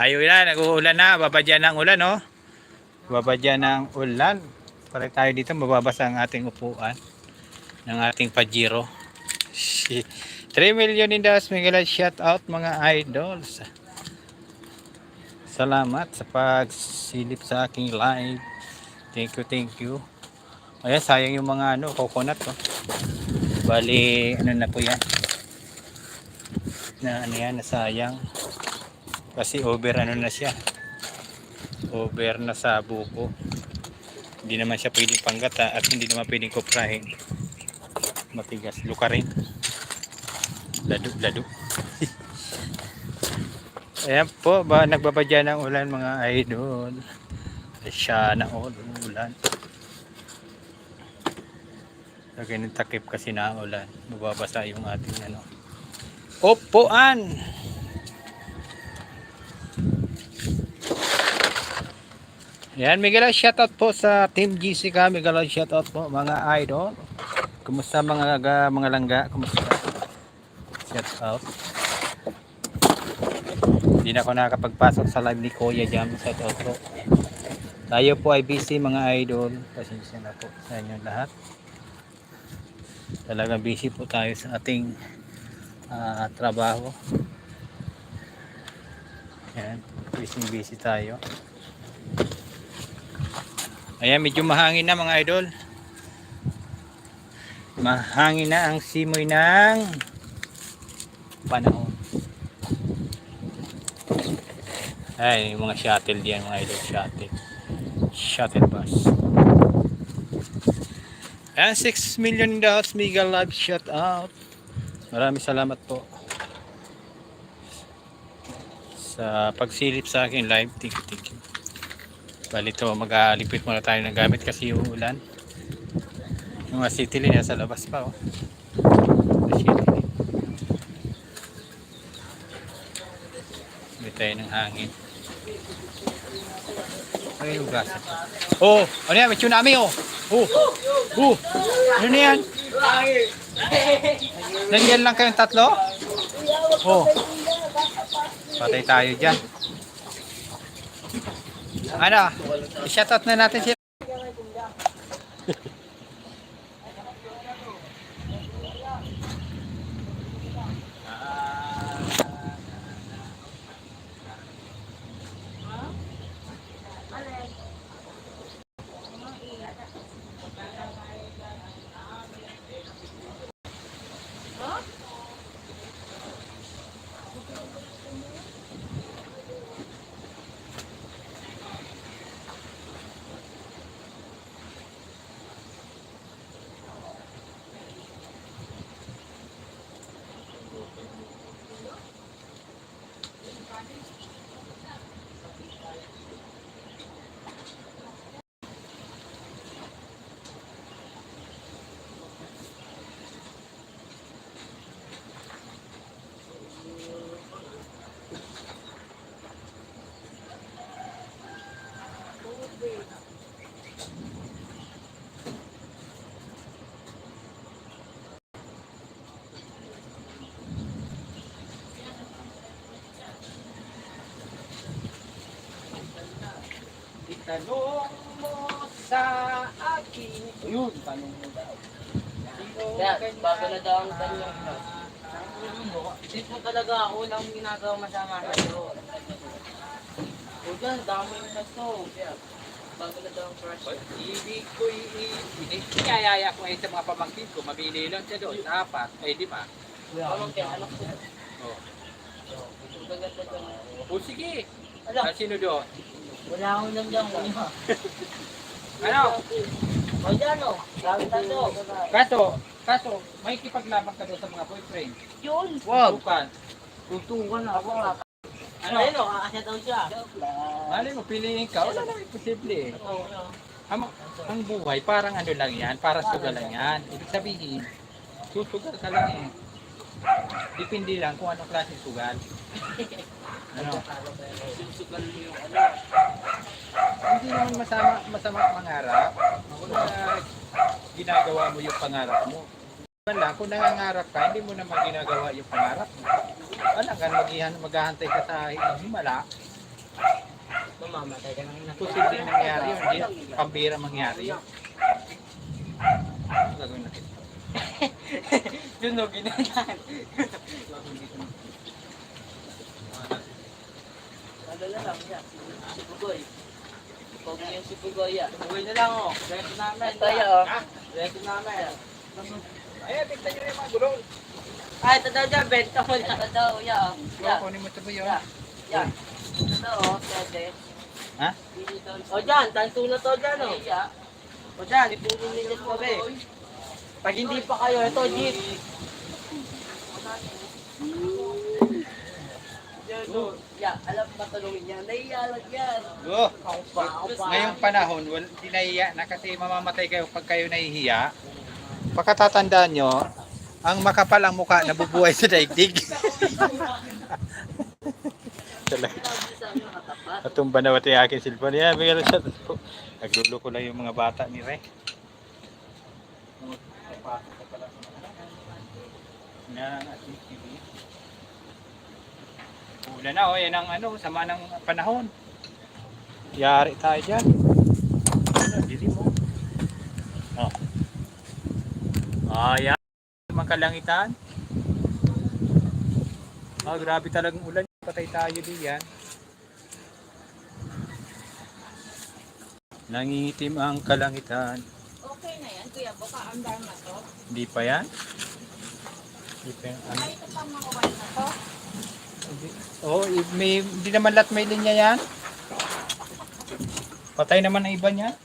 Ayaw na, nag-uulan na. Babadyan ng ulan, no? Babadyan ng ulan. Para tayo dito, mababasa ang ating upuan ng ating Pajero. 3 million in the house. Miguel, shout out mga idols. Salamat sa pagsilip sa aking live. Thank you. Ayan, sayang yung mga coconut to. Bali, ano na po yan. Nasayang. Kasi over na siya. Over na sa buko. Hindi naman siya pwedeng panggata at hindi naman pwedeng kuprahin. Matigas. Luka rin. Lado. Ayan po, nagbabadya ng ulan mga idol. Siya na ulan. Lagay ng takip kasi na ulan. Mababasa yung ating upuan. Ayan, Miguel, shoutout po sa Team GC ka. Miguel, shoutout po mga idol. Kumusta mga langga? Kumusta? Shoutout. Hindi na ako nakakapagpasok sa live ni Kuya Jam. Shoutout po. Tayo po ay busy mga idol. Pasensya na po sa inyo lahat. Talagang busy po tayo sa ating trabaho. Ayan, busy tayo. Ayan, medyo mahangin na mga idol. Mahangin na ang simoy ng panahon. Ay, yung mga shuttle diyan mga idol, shuttle bus. Ayan, 6 million in the house. Mega live shout out. Maraming salamat po sa pagsilip sa akin live. Thank you. Bali ito, mag-alipit muna tayo ng gamit kasi yung ulan. Yung mga city line nasa labas pa, oh. May tayo ng hangin. Ay, yung gasa. Oh, ano yan? May tsunami, oh. Ano na yan? Nandiyan lang kayong tatlo? Oh. Patay tayo dyan. Ano? I-shoutout na natin sila. Tanong mo sa akin. Ayun, tanong mo daw. Kaya, bago na daw ang kanyang dito talaga ako lang ginagawa masama sa'yo. O dyan, dami yung tasto. Bago na daw ang crush. Ibig ko iniyayaya ko sa mga pamangkin ko, mabili lang siya doon, dapat, ay di ba? Pamangkin, anak ko. Oh. Ang gaganda daw. O sige, Alam, sino doon? wala akong lang una. Ano? O dyan o, dami tasto. Kaso, may kipaglaban ka doon sa mga boyfriend. Yun. Tutukan. Tutungan ako. Ano? Ayun o, kakasya daw siya. Mali mo, piliin ka, wala lang imposible eh. Oo. Ang buhay, parang ano lang yan, para sugal lang yan. Ibig sabihin, susugal ka lang eh. Depende lang kung anong klase sugal. Ano? Susugal mo yung Hindi naman masama mangarap. Kung ginagawa mo yung pangarap mo. Man lang, kung nangangarap ka, hindi mo naman ginagawa yung pangarap mo. Wala ka, maghahantay ka sa himala. Mamamatay ka ng Posibleng nangyari yun, hindi pambira mangyari yun. Ano gagawin natin? Yun o, ginagahan. Ano na lang siya? Si Pugoy. Pag yung si Pugoy yan. Pugoy na lang o. Reto namin. Tayo o. Reto namin. Ay, bigtan nyo na yung mga gulong. Ah, ito daw dyan. Benta mo na. Ito daw, ya. Ya. Kunin mo ito ba yun? Ya. Ya. Ito o, pwede. Ha? O dyan, tanso na to dyan o. O dyan, ipunin ninyo po be. Pag hindi pa kayo, ito jeep. Ya, alam ba tulungin niya? Naiyalag yan. Go! Ako pa. Ngayong panahon, hindi nahihiya na kasi mamamatay kayo pag kayo nahihiya. Pagkatatandaan nyo, ang makapal ang mukha nabubuhay sa daigdig. Talaga. Natumba na pati aking cellphone. Yan, bigyan siya. Nagluloko lang yung mga bata ni Re. Yan, ating TV. Ulan na, yan ang sama ng panahon. Yari tayo dyan. Dilim mo. Oh. Ayan. Mga kalangitan. Grabe talagang ulan. Patay tayo diyan. Nangingitim ang kalangitan. Okay na yan, kuya. Baka andar na to. Hindi pa yan? Hindi pa yan. Ano? Ay, ito pang mga white na to. Hindi naman lahat may linya yan. Patay naman ang iba niya.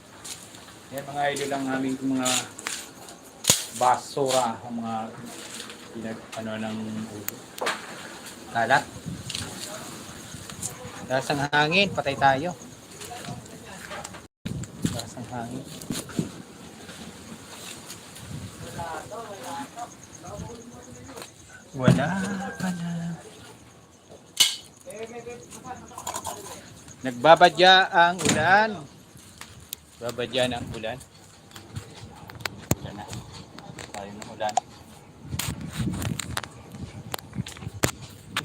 Yan mga idol ang aming mga basura, ang mga ng kalat. Lakas ang hangin, patay tayo. Lakas ang hangin. Wala pa na. Nagbabadya ang ulan. Babadya na ang ulan. Ulan na. Tayo ng ulan.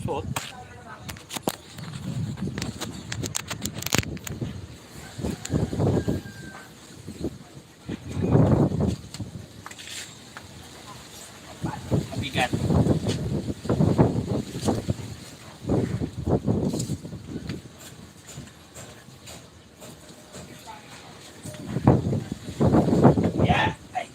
Suot. Mabigat. Yeah. Ay.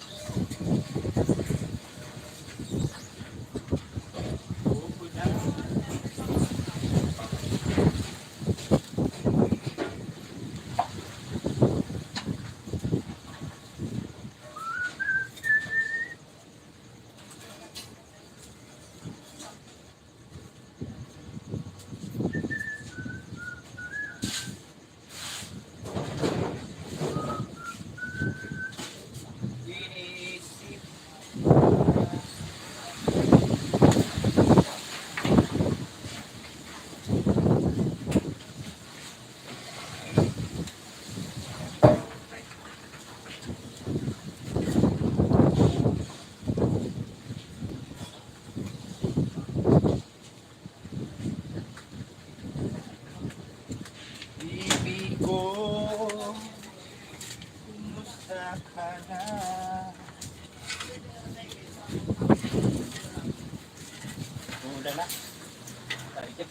ka na. Umulan na. Tayo dyan.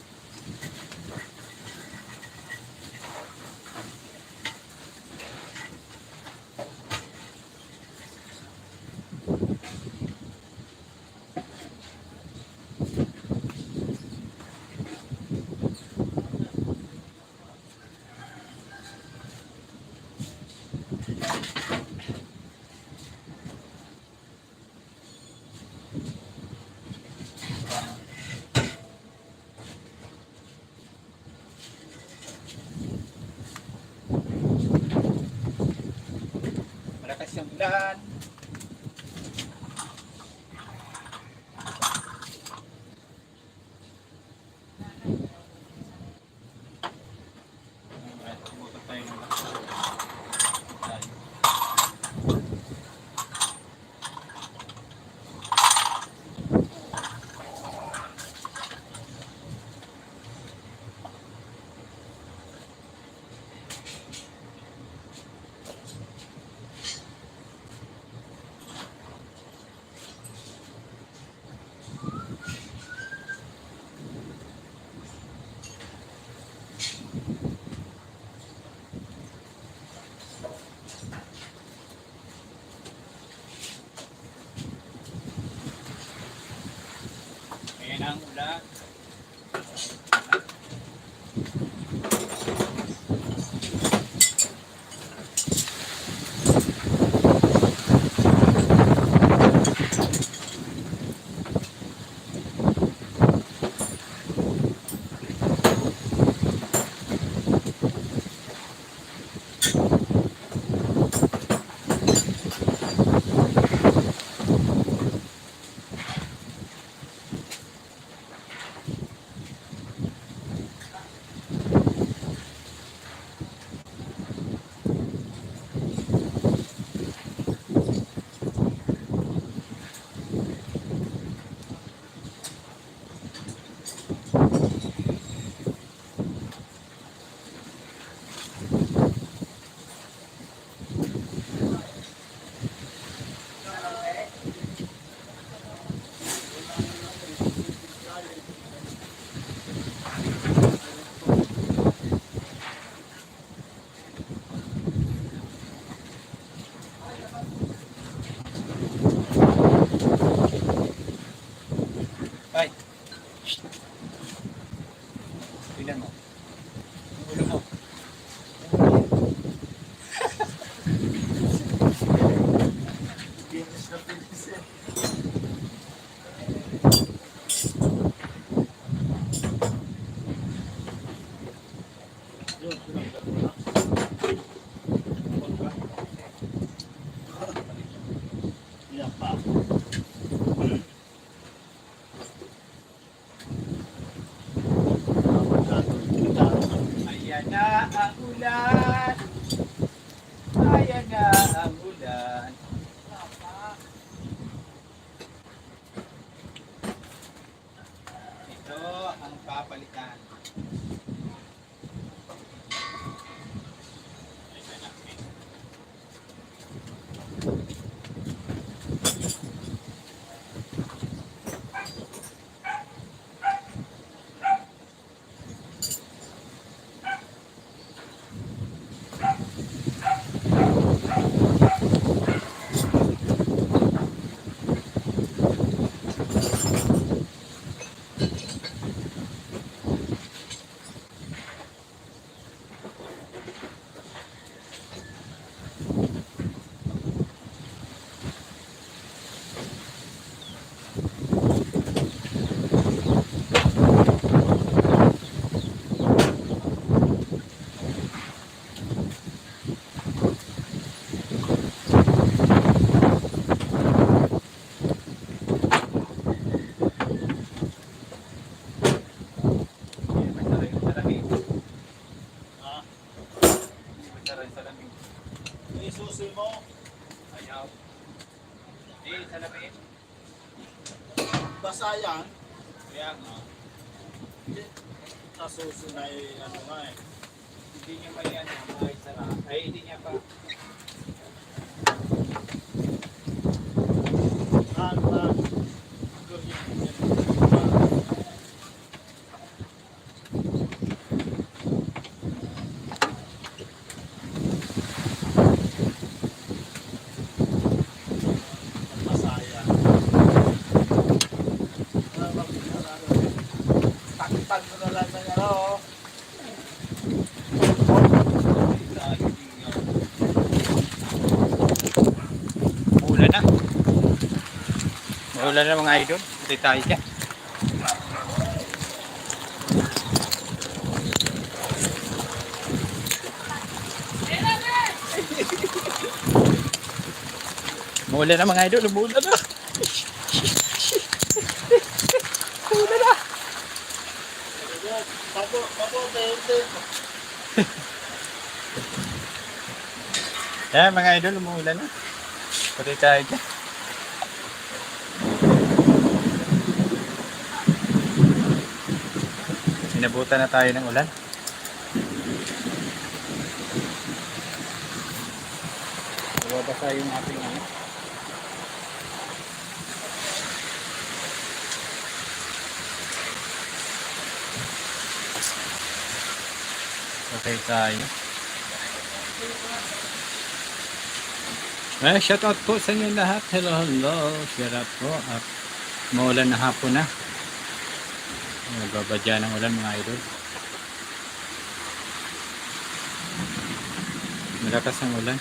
Malakas yung ulan. Ayan ang ulan. Ay! Shhh! Tingnan mo. Yung ulo mo. Pinis na pinis eh. Yan pa. Ayan na ang ulan. Ayan na ang ulan. Ito ang papalitan. Isusi mo. Ayaw. Di, salamin. Basa yan. Kaya nga. Nasusi na ano nga eh. Hindi niya pa yan. Ay, hindi niya pa. Wala na mga idol. Hindi tayo dyan. Umulan na mga idol. Umulan na. Umulan na. Papo, tente. Kaya mga idol, umulan na. Pati tayo dyan. Sinabutan na tayo ng ulan. Babasa yung ating ano. Okay tayo. Shout out po sa inyo lahat. Hello, hello. Shout out po. At maulan na hapon na. Nagbabadya ng ulan mga idol. Malakas ang ulan.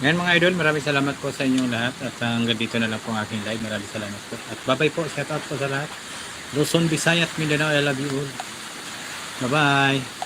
Ngayon mga idol, maraming salamat po sa inyong lahat. At hanggang dito na lang po ang aking live. Maraming salamat po. At bye-bye po. Shout out po sa lahat. Luzon, Visayas, Mindanao, I love you all. Bye-bye.